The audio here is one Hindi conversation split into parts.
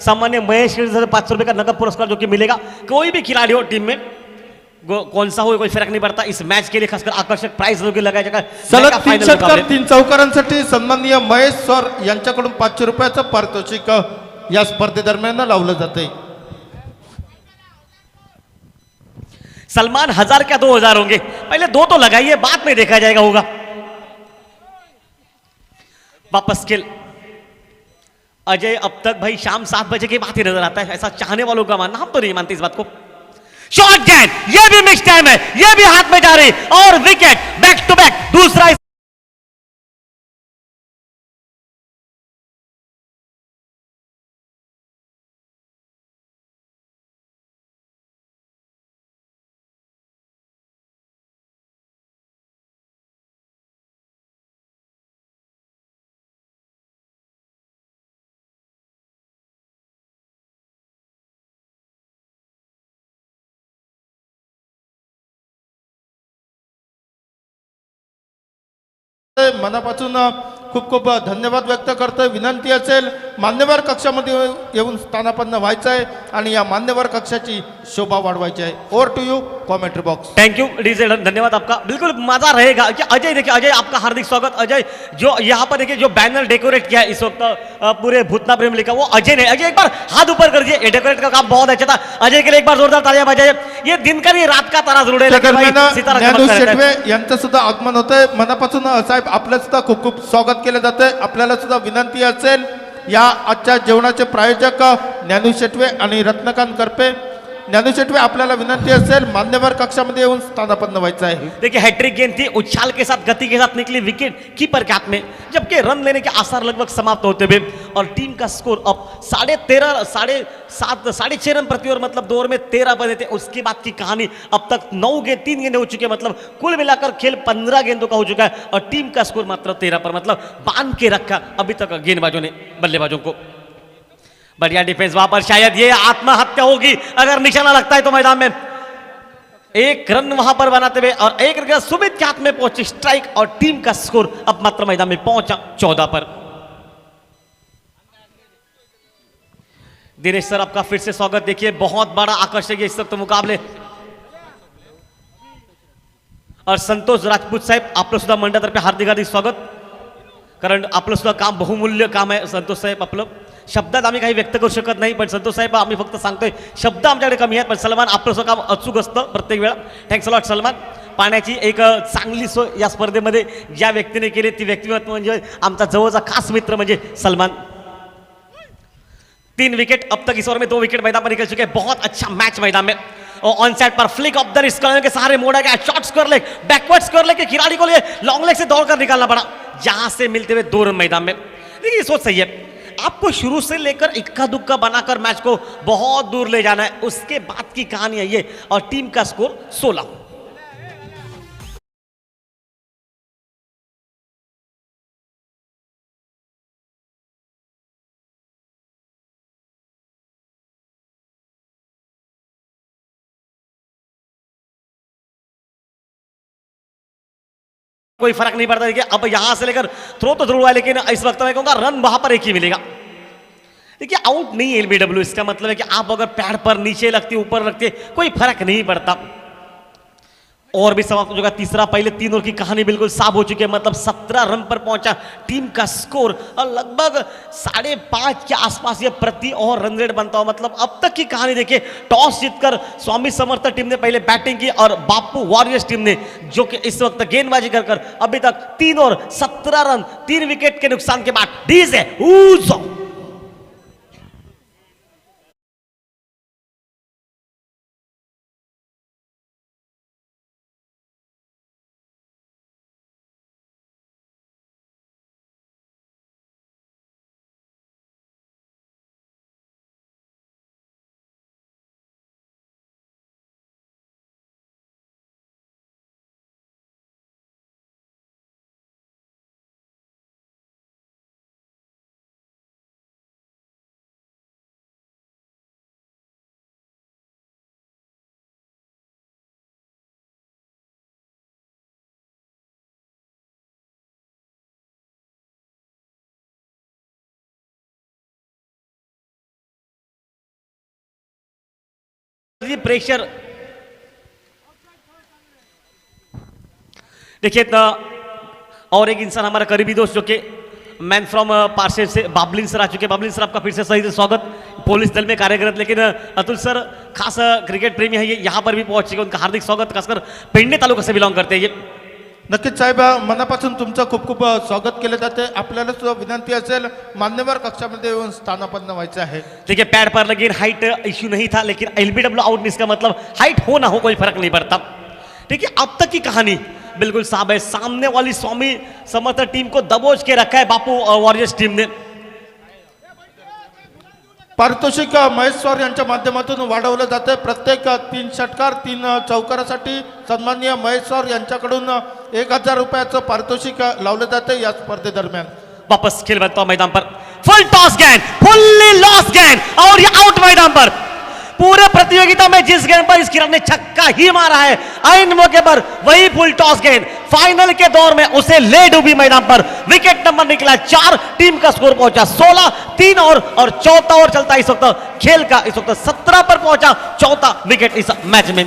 सामान्य महेश से 500 रुपए का नगद पुरस्कार जो कि मिलेगा। कोई भी खिलाड़ी हो टीम में, कौन सा हो कोई फरक नहीं पड़ता। इस मैच के लिए खासकर आकर्षक प्राइज जो लगाया जाएगा। सलग 3 षटकार 3 चौकारांसाठी सन्माननीय महेश सर यांच्याकडून 500 रुपयाचं पारितोषिक या स्पर्धेदरम्यान लावलं जाते। सलमान 1000 क्या 2000 होंगे, पहले 2 तो लगाइए, बाद में देखा जाएगा होगा। वापस खेल अजय। अब तक भाई शाम 7 बजे के बाद ही नजर आता है, ऐसा चाहने वालों का मानना, हम तो नहीं मानते इस बात को। शॉर्ट गेंद, ये भी मिक्स टाइम है, ये भी हाथ में जा रही और विकेट बैक टू बैक दूसरा। मनापासून खूप खूप धन्यवाद व्यक्त करतोय। विनंती असेल मान्यवर कक्षामध्ये येऊन स्थानापन्न व्हायचं आहे आणि या मान्यवर कक्षाची शोभा वाढवायची आहे। Over to you commentary box. Thank you DJ, धन्यवाद आपका। बिल्कुल मजा रहेगा कि अजय देखिए, अजय आपका हार्दिक स्वागत। अजय जो यहाँ पर देखिए जो बैनर डेकोरेट किया है इस वक्त पूरे भूतना प्रेम लिखा, वो अजय ने। अजय एक बार हाथ ऊपर कर दिए, डेकोरेट का काम बहुत अच्छा था। अजय के लिए एक बार जोरदार तालियां बजाइए। ये दिन का नहीं रात का तारा जरूर है। ज्ञानू शेटवे यांचं सुद्धा आगमन होतंय। मनापासून साहेब आपलं सुद्धा खूप खूप स्वागत केलं जातंय। आपल्याला सुद्धा विनंती असेल या आजच्या जेवणाचे प्रायोजक ज्ञानू शेटवे आणि रत्नकांत करपे, ज्ञानू शेटवे आपल्याला विनंती असेल मान्यवर कक्षामध्ये येऊन स्थानापन्न व्हायचं आहे। देखिए हैट्रिक गेंद थी, उछाल के साथ गति के साथ निकली विकेट कीपर के हाथ में, जबकि रन लेने के आसार लगभग समाप्त होते हुए और टीम का स्कोर अब 13.5 6.5 रन प्रति ओवर, मतलब 2 ओवर में 13 बने थे। उसके बाद की कहानी अब तक 3 गेंदें हो चुके हैं, मतलब कुल मिलाकर खेल 15 गेंदों का हो चुका है और टीम का स्कोर मात्र 13 पर, मतलब बांध के रखा अभी तक गेंदबाजों ने बल्लेबाजों को। बढ़िया डिफेंस वहां पर, शायद ये आत्महत्या होगी अगर निशाना लगता है तो मैदान में। 1 रन वहां पर बनाते हुए और 1 रन सुमित के हाथ में पहुंची स्ट्राइक और टीम का स्कोर अब मात्र मैदान में पहुंचा 14 पर। दिनेश सर आपका फिर से स्वागत। देखिए बहुत बड़ा आकर्षक इस वक्त मुकाबले और संतोष राजपूत साहेब आपलं सुद्धा मंडळातर्फे हार्दिक हार्दिक स्वागत, कारण आपलं सुद्धा काम बहुमूल्य काम आहे संतोष साहेब। आपलं शब्दात आम्ही काही व्यक्त करू शकत नाही, पण संतोष साहेब आम्ही फक्त सांगतोय, शब्द आमच्याकडे कमी आहेत, पण सलमान आपलं सुद्धा काम अचूक असतं प्रत्येक वेळा। Thanks a lot Salman. पाण्याची एक चांगली सोय या स्पर्धेमध्ये ज्या व्यक्तीने केली ती व्यक्तिमत्व म्हणजे आमचा जवळचा खास मित्र म्हणजे सलमान। 3 विकेट अब तक इस ओवर में, 2 विकेट मैदान पर निकल चुके हैं। बहुत अच्छा मैच मैदान में ऑन साइड पर फ्लिक ऑफ द रिस्ट के सहारे मोड़ा गया, short square leg, backward square leg के खिलाड़ी को लिए लॉन्ग लेग से दौड़कर निकालना पड़ा, जहां से मिलते हुए 2 रन मैदान में। देखिए सोच सही है, आपको शुरू से लेकर इक्का दुक्का बनाकर मैच को बहुत दूर ले जाना है, उसके बाद की कहानी है ये, और टीम का स्कोर 16। कोई फर्क नहीं पड़ता। देखिए अब यहां से लेकर थ्रो तो जरूर हुआ है, लेकिन इस वक्त मैं कहूंगा रन वहां पर एक ही मिलेगा। देखिए आउट नहीं है एलबीडब्ल्यू, इसका मतलब है कि आप अगर पैड पर नीचे लगते ऊपर लगते कोई फर्क नहीं पड़ता। और भी समाप्त हो जाएगा तीसरा। पहले 3 ओवर की कहानी बिल्कुल साफ हो चुकी है, मतलब 17 रन पर पहुंचा टीम का स्कोर और लगभग 5.5 के आसपास ये प्रति ओवर रन रेट बनता हो। मतलब अब तक की कहानी देखिए, टॉस जीतकर स्वामी समर्थ टीम ने पहले बैटिंग की और बापू वॉरियर्स टीम ने जो कि इस वक्त गेंदबाजी कर अभी तक 3 ओवर 17 रन 3 विकेट के नुकसान के बाद डीजे ये प्रेशर देखिए तो और एक इंसान हमारा करीबी दोस्त जो कि मैन फ्रॉम पार्षद से बाबलिन सर आ चुके हैं। बाबलिन सर आपका फिर से सही से स्वागत। पुलिस दल में कार्यरत लेकिन अतुल सर खास क्रिकेट प्रेमी है, ये यहाँ पर भी पहुंच चुके हैं। उनका हार्दिक स्वागत। खासकर पेडणे तालुका से बिलोंग करते हैं ये। नक्कीच साहेब, मनापासून तुमचं खूप खूप स्वागत केले जाते। आपल्याला सुद्धा विनंती असेल मान्यवर कक्षामध्ये येऊन स्थानापन्न व्हायचे आहे। देखिए पैड पर लगी हाइट इश्यू नहीं था, लेकिन एलबीडब्ल्यू आउट इसका मतलब हाइट हो ना हो कोई फर्क नहीं पड़ता। ठीक है, अब तक की कहानी बिल्कुल साफ है। सामने वाली स्वामी समर्थ टीम को दबोच के रखा है बापू वॉरियर्स टीम ने। पारितोषिक महेश स्वार यांच्या माध्यमातून वाढवलं जाते। प्रत्येक 3 षटकार 3 चौकारासाठी सन्माननीय महेश स्वार यांच्याकडून 1000 रुपयाचं पारितोषिक लावलं जाते या स्पर्धेदरम्यान। वापस खेल बनता मैदान पर, फुल टॉस गेंद, फुल्ली लॉस गेंद और ये आउट मैदान पर। पूरे प्रतियोगिता में जिस गेंद पर इस खिलाड़ी ने छक्का ही मारा है, आइन मौके पर वही फुल टॉस गेंद फाइनल के दौर में उसे ले डूबी मैदान पर। विकेट नंबर निकला 4, टीम का स्कोर पहुंचा 16, 3 और चौथा ओवर चलता इस वक्त खेल का। इस वक्त 17 पर पहुंचा चौथा विकेट इस मैच में।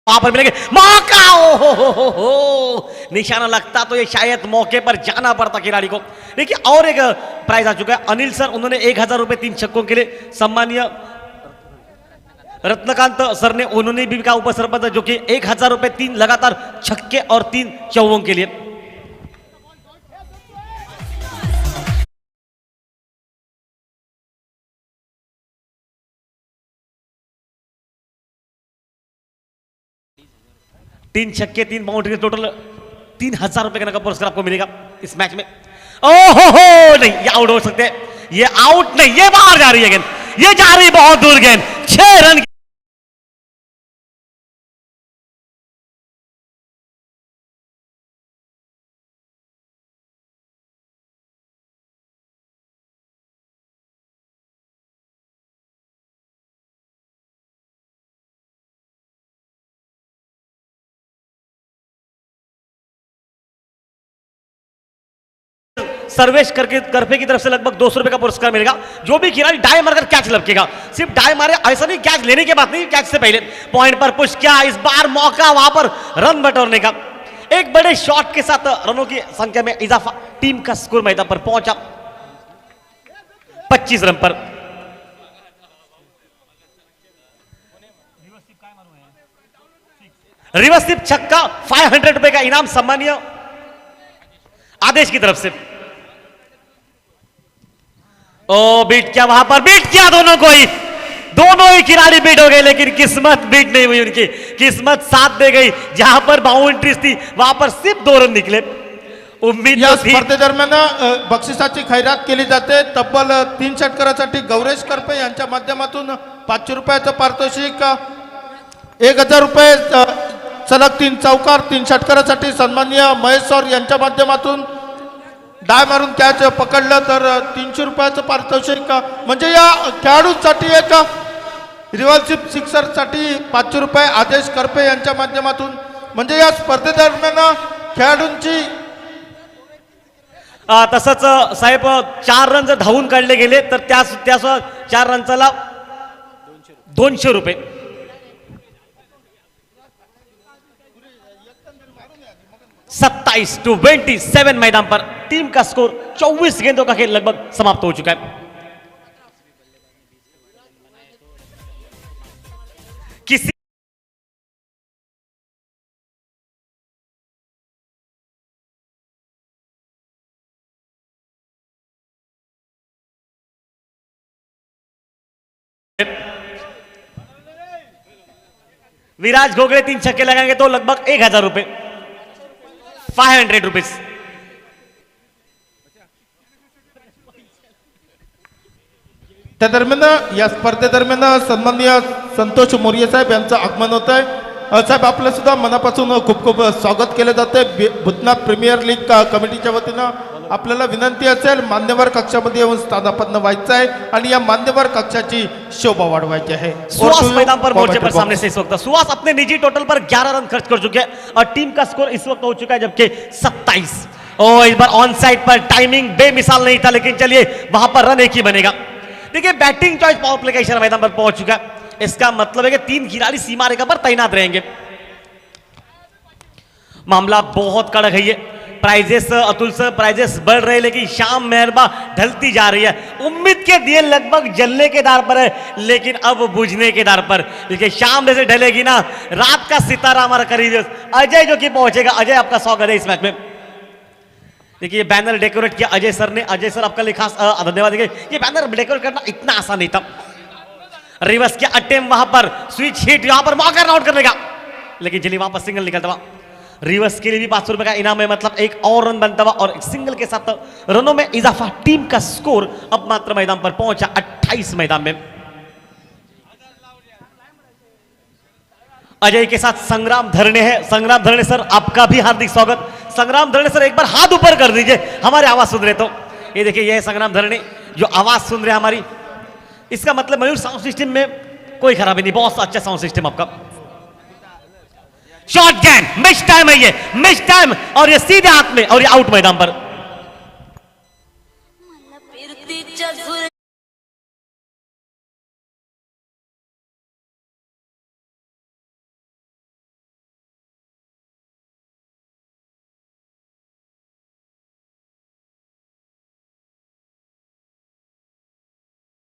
वहां पर मिलेंगे मौका, हो निशाना लगता तो ये शायद मौके पर जाना पड़ता खिलाड़ी को। देखिए और एक प्राइज आ चुका है अनिल सर, उन्होंने 1000 रुपए 3 छक्कों के लिए। सम्मानीय रत्नकांत सर ने उन्होंने भी कहा उपसरपंच जो कि 1000 रुपए 3 लगातार छक्के और 3 चौकों के लिए। तीन छक्के 3 बाउंड्री, टोटल 3000 रुपए का नगद पुरस्कार आपको मिलेगा इस मैच में। ओहो हो नहीं, ये आउट हो सकते हैं, ये आउट नहीं, ये बाहर जा रही है गेंद, ये जा रही बहुत दूर गेंद। 6 रन सर्वेश करके करफे की तरफ से लगभग 200 रुपए का पुरस्कार मिलेगा। जो भी खिलाड़ी डाई मारकर कैच लपकेगा, सिर्फ डाई मारे ऐसा नहीं, कैच लेने के बाद नहीं, कैच से पहले पॉइंट पर पुश किया। इस बार मौका वहां पर रन बटोरने का, एक बड़े शॉट के साथ रनों की संख्या में इजाफा। टीम का स्कोर मैदान पर पहुंचा 25 रन पर। रिवर्स स्लिप छक्का, 500 रुपए का इनाम सम्मानीय आदेश की तरफ से। ओ बीट किया, वहां पर बीट किया दोनों को ही, दोनों ही खिलाड़ी बीट हो गए, लेकिन किस्मत बीट नहीं हुई उनकी। किस्मत साथ दे गई, जहां पर बाउंड्रीज थी वहां पर सिर्फ 2 रन निकले। उम्मीद या तो थी। स्पर्धेदरम्यान बक्षिसाची खैरात केली जाते। तब्बल 3 षटकारासाठी गौरेश करपे यांच्या माध्यमातून 500 रुपयाचं पारितोषिक, 1000 रुपये सलग 3 चौकार 3 षटकारासाठी सन्माननीय महेश सर यांच्या माध्यमातून। डाय मारून कॅच पकडलं तर 300 रुपयाचं पारितोषिक। म्हणजे या खेळाडूंसाठी एक रिव्हर्सिप सिक्सरसाठी 500 रुपये आदेश करपे यांच्या माध्यमातून। म्हणजे या स्पर्धेदरम्यान खेळाडूंची तसंच साहेब 4 रन जर धावून काढले गेले तर त्या 4 रनचा 200 रुपये। 27-27 मैदान पर टीम का स्कोर 24 गेंदों का खेल लगभग समाप्त हो चुका है। किसी विराज घोगड़े 3 छक्के लगाएंगे तो लगभग 1000 रुपए, 500 रुपीज। त्या दरम्यान या स्पर्धेदरम्यान सन्माननीय संतोष मोर्ये साहेब यांचं आगमन होत आहे। साहेब आपलं सुद्धा मनापासून खूप खूप स्वागत केलं जाते। भूतनाथ प्रीमियर लीग कमिटीच्या वतीनं आपल्याला विनंती असेल मान्यवर कक्षामध्ये येऊन स्थानापन्न व्हायचं आहे आणि या मान्यवर कक्षाची शोभा वाढवायची है। सुहास मैदान पर मोर्चे पर सामने से इस वक्त सुहास अपने निजी टोटल पर 11 रन खर्च कर चुके हैं और टीम का स्कोर इस वक्त हो चुका है जबकि 27। और इस बार ऑन साइड पर टाइमिंग बेमिसाल नहीं था, लेकिन चलिए वहां पर रन एक ही बनेगा। देखिए बैटिंग चॉइस पावर प्ले का इशारा मैदान पर पहुंच चुका है। इसका मतलब है कि 3 खिलाड़ी सीमा रेखा पर तैनात रहेंगे। मामला बहुत कड़क है ये। प्राइजेस अतुल सर प्राइजेस बढ़ रहे, लेकिन शाम मेहरबा ढलती जा रही है। उम्मीद के दिए लगभग जलने के दार पर है, लेकिन अब बुझने के दार पर। देखिए शाम जैसे ढलेगी ना, रात का सितारा हमारा करीब अजय जो कि पहुंचेगा। अजय आपका स्वागत है इस मैच में। देखिए ये बैनर डेकोरेट किया अजय सर ने। अजय सर आपका लिए खास धन्यवाद। देखिए ये बैनर डेकोरेट करना इतना आसान नहीं था। रिवर्स के अटेम्प्ट वहां पर स्विच हिट, यहां पर मौका आउट करने का, लेकिन चलिए वहां पर सिंगल निकलता हुआ। रिवर्स के लिए भी 500 रुपए का इनाम है, मतलब एक और रन बनता हुआ और एक सिंगल के साथ रनों में इजाफा। टीम का स्कोर अब मात्र मैदान पर पहुंचा 28 मैदान में। अजय के साथ संग्राम धरने हैं। संग्राम धरने सर आपका भी हार्दिक स्वागत। संग्राम धरने सर एक बार हाथ ऊपर कर दीजिए, हमारी आवाज सुन रहे तो। ये देखिए ये है संग्राम धरने जो आवाज सुन रहे हमारी। इसका मतलब मयूर साउंड सिस्टम में कोई खराबी नहीं, बहुत अच्छा साउंड सिस्टम आपका। शॉर्ट गैन मिस टाइम है, ये मिस टाइम और ये सीधे हाथ में और ये आउट मैदान पर।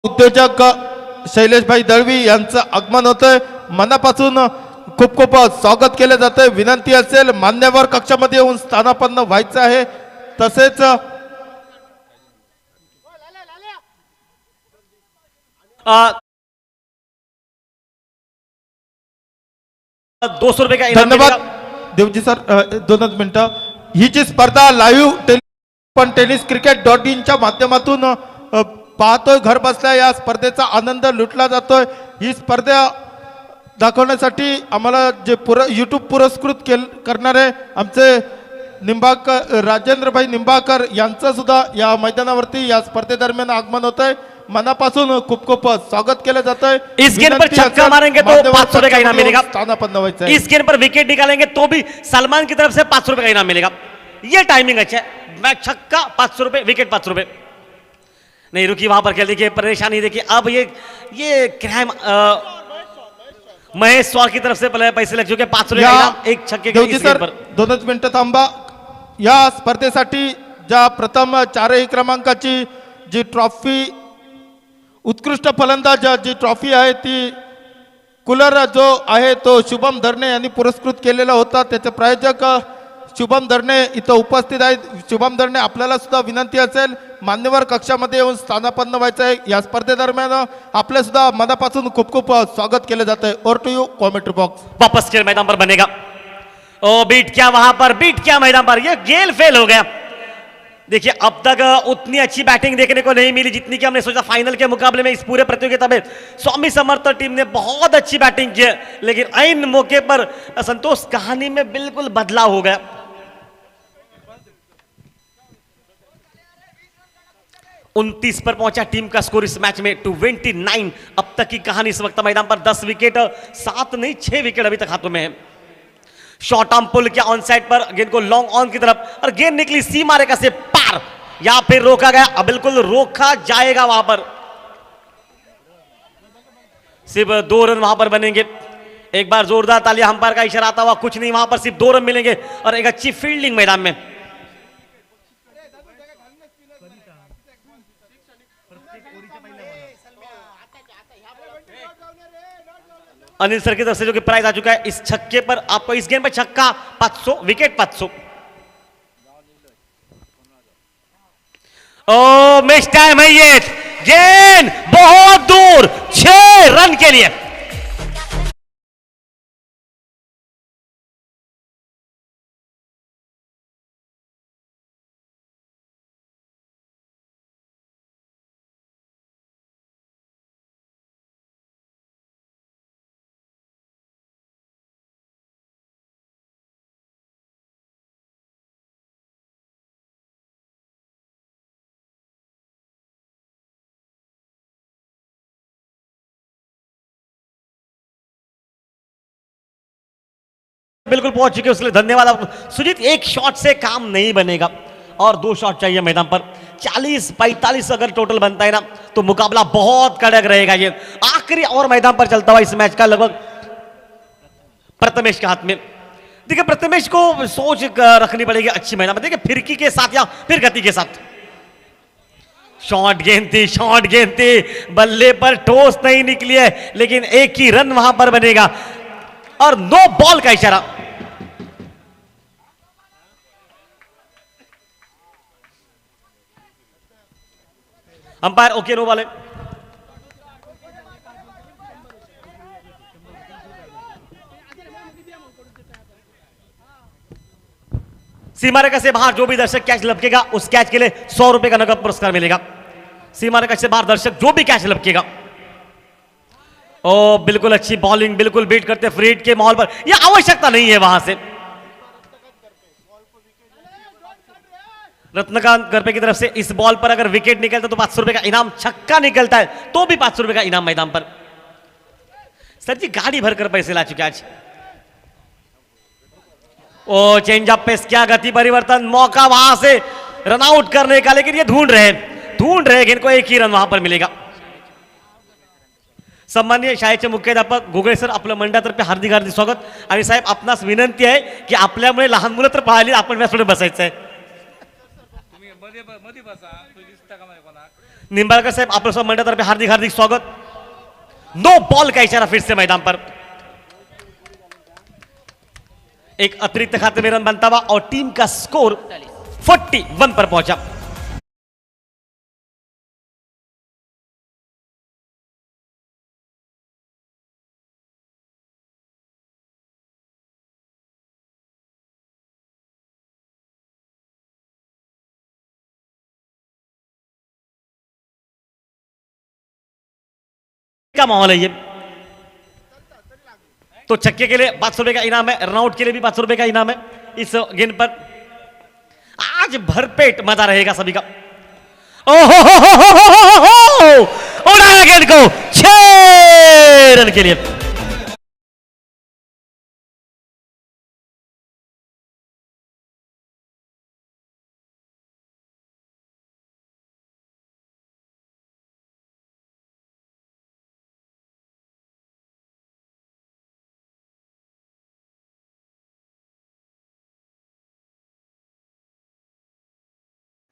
उद्योजक शैलेश भाई दळवी यांचं आगमन होतंय। मनापासून खूप खूप स्वागत केले जाते। विनंती असेल मान्यवर कक्षामध्ये येऊन स्थानापन्न व्हायचं आहे। तसेच 200 रुपये का इनाम धन्यवाद देवजी सर। 2 मिनिटं। ही जी स्पर्धा लाईव्ह पण टेनिस क्रिकेट.in च्या माध्यमातून पाहतोय घर बसल्या। या स्पर्धेचा आनंद लुटला जातोय। ही स्पर्धा दाखवण्यासाठी आम्हाला जे यूट्यूब पुरस्कृत करणारे आमचे निंबाकर राजेंद्रभाई निंबाकर यांचं सुद्धा या मैदानावरती या स्पर्धेदरम्यान आगमन होत आहे। मनापासून खूप खूप स्वागत केलं जात है। इस गेंद पर छक्का मारेंगे तो 500 रुपए का इनाम मिलेगा। इस गेंद पर विकेट निकालेंगे तो भी सलमान की तरफ से 500 रुपए का इनाम मिलेगा। ये टाइमिंग अच्छा है। मैच छक्का 500 रुपए, विकेट 500 रुपए। नहीं रुकी वहां पर क्या, देखिए परेशानी देखिए। अब ये क्राइम महेश स्वार की तरफ से पैसे लग चुके 500 रुपये इनाम एक छक्के के इस गेंद पर। 2 मिनिटं थांबा। या स्पर्धेसाठी ज्या प्रथम 4ही क्रमांकाची जी ट्रॉफी उत्कृष्ट फलंदाज जी ट्रॉफी आहे ती कूलर जो आहे तो शुभम धरणे यांनी पुरस्कृत केलेला होता। त्याचे प्रायोजक शुभम धरणे इथं उपस्थित आहेत। शुभम धरणे आपल्याला सुद्धा विनंती असेल मान्यवर कक्षामध्ये येऊन स्थानापन्न व्हायचं आहे। या स्पर्धेदरम्यान आपले सुद्धा मनापासून खूप खूप स्वागत केले जाते। Over to you commentary box. वापस खेल मैदान पर बनेगा। ओ बीट किया वहां पर, बीट किया मैदान पर, ये गेल फेल हो गया। देखिए अब तक उतनी अच्छी बैटिंग देखने को नहीं मिली जितनी कि हमने सोचा। फाइनल के मुकाबले में इस पूरे प्रतियोगिता में स्वामी समर्थ टीम ने बहुत अच्छी बैटिंग की, लेकिन ऐन मौके पर संतोष कहानी में बिल्कुल बदलाव हो गया। उनतीस पर पहुंचा टीम का स्कोर इस मैच में 29। अब तक की कहानी इस वक्त मैदान पर 10 विकेट, 7 नहीं 6 विकेट अभी तक हाथों में है। शॉर्ट आर्म पुल किया ऑन साइड पर, गेंद को लॉन्ग ऑन की तरफ और गेंद निकली सीमा रेखा से पार, या फिर रोका गया। बिल्कुल रोका जाएगा वहां पर। सिर्फ 2 रन वहां पर बनेंगे। एक बार जोरदार तालियां अंपायर का इशारा आता हुआ, कुछ नहीं वहां पर सिर्फ 2 रन मिलेंगे और एक अच्छी फील्डिंग मैदान में। अनिल सर की तरफ से जो कि प्राइज आ चुका है इस छक्के पर, आपको इस गेंद पर छक्का 500, विकेट 500। ओ मिस टाइम है ये, गेंद बहुत दूर 6 रन के लिए। बिल्कुल पहुंच चुके उसके लिए धन्यवाद आपको सुजीत। एक शॉट से काम नहीं बनेगा और 2 शॉट चाहिए मैदान पर। 40-45 अगर टोटल बनता है ना तो मुकाबला बहुत कड़क रहेगा। ये आखिरी और मैदान पर चलता हुआ इस मैच का लगभग प्रथमेश के हाथ में। देखिए प्रथमेश को सोच रखनी पड़ेगी अच्छी मैदान में। देखिए फिरकी के साथ या फिर गति के साथ शॉट गेंद थी बल्ले पर ठोस नहीं निकली है, लेकिन एक ही रन वहां पर बनेगा और नो बॉल का इशारा। अंपायर ओके नो बॉल है। सीमा रेखा से बाहर जो भी दर्शक कैच लपकेगा उस कैच के लिए 100 रुपए का नगद पुरस्कार मिलेगा। सीमा रेखा से बाहर दर्शक जो भी कैच लपकेगा। ओ बिल्कुल अच्छी बॉलिंग, बिल्कुल बीट करते फ्री हिट के माहौल पर। यह आवश्यकता नहीं है वहां से। रत्नकांत गरपे की तरफ से इस बॉल पर अगर विकेट निकलता तो 500 रुपए का इनाम, छक्का निकलता है तो भी 500 रुपए का इनाम मैदान पर। सर जी गाड़ी भरकर पैसे ला चुके आज। ओ चेंज अप पे क्या गति परिवर्तन, मौका वहां से रन आउट करने का, लेकिन ये ढूंढ रहे इनको एक ही रन वहां पर मिलेगा। सन्माननीय शाळेचे मुख्याध्यापक घुगळे सर आपल्या मंडळातर्फे हार्दिक हार्दिक स्वागत। आणि साहेब आपणास विनंती आहे की आपल्यामुळे लहान मुलं तर पाहिली, आपण व्यासपीठावर बसायचं आहे। निंबाळकर साहेब आपल्या मंडळातर्फे हार्दिक हार्दिक स्वागत। नो बॉल का इशारा फिर से मैदान पर। एक अतिरिक्त खाते में रन बनता हुआ और टीम का स्कोर 41 पर पहुंचा। क्या माहौल है ये। तो छक्के के लिए 500 रुपए का इनाम है, रनआउट के लिए भी 500 रुपए का इनाम है इस गेंद पर। आज भरपेट मजा रहेगा सभी का। ओहो उड़ाया गेंद को 6 रन के लिए।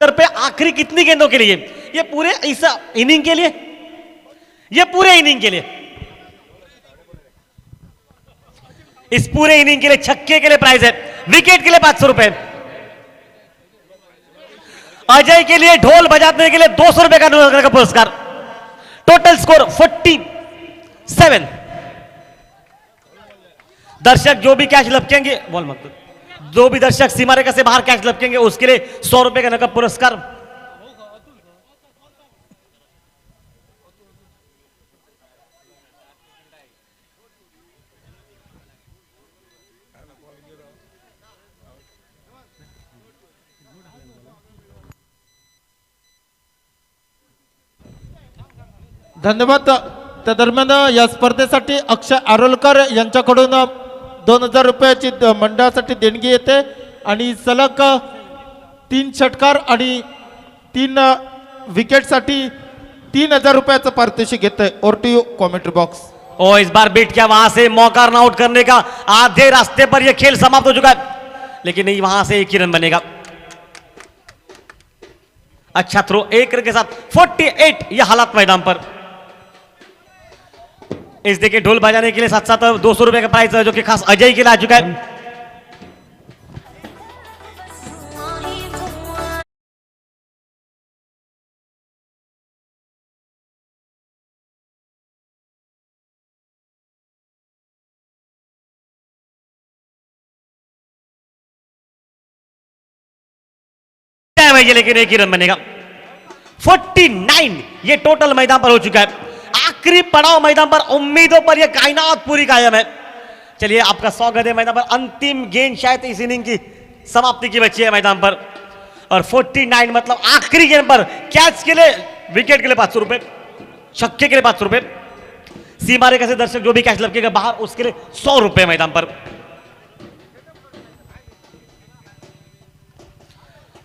पे आखिरी कितनी गेंदों के लिए, ये पूरे इस इनिंग के लिए, ये पूरे इनिंग के लिए, इस पूरे इनिंग के लिए छक्के के लिए प्राइज है, विकेट के लिए 500 रुपए, अजय के लिए ढोल बजाने के लिए 200 रुपए का पुरस्कार। Total score 47। दर्शक जो भी कैच लपकेंगे, बॉल मत, जो भी दर्शक सीमा रेखा से बाहर कैच लपकेंगे उसके लिए 100 रुपए का नकद पुरस्कार। धन्यवाद। त्या दरम्यान या स्पर्धेसाठी अक्षय आरोलकर यांच्याकडून 2000 रुपयाची मंडळासाठी देणगी येते आणि सलग 3 षटकार आणि 3 विकेटसाठी 3000 रुपयाचं पारितोषिक घेते। Over to you commentary box. ओ इस बार बीट किया वहां से, मौका रन आउट करने का, आधे रास्ते पर यह खेल समाप्त हो चुका है, लेकिन नहीं वहां से एक ही रन बनेगा। अच्छा थ्रो, 1 रन के साथ 48 यह हालात मैदान पर। इस देखिए ढोल बजाने के लिए साथ साथ 200 रुपए का प्राइस जो कि खास अजय के लिए आ चुका है। चाहिए लेकिन एक ही रन बनेगा। 49 ये टोटल मैदान पर हो चुका है। आखिरी पड़ाव मैदान पर, उम्मीदों पर यह कायनात पूरी कायम है। चलिए आपका स्वागत है मैदान पर। अंतिम गेंद शायद इस इनिंग की समाप्ति की बची है मैदान पर। और 49 मतलब आखिरी गेंद पर कैच के लिए, विकेट के लिए 500 रुपए, छक्के के लिए 500 रुपए, सीमा रेखा से दर्शक जो भी कैच लपकेगा बाहर उसके लिए 100 रुपए मैदान पर।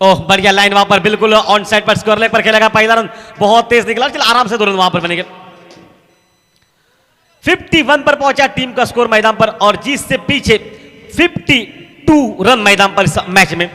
ओह बढ़िया लाइन वहां पर, बिल्कुल ऑन साइड पर स्कोर लेग पर खेलेगा। पहला रन बहुत तेज निकला, चल आराम से 2 रन वहां पर बनेंगे। 51 पर पहुंचा टीम का स्कोर मैदान पर और जिससे पीछे 52 रन मैदान पर इस मैच में।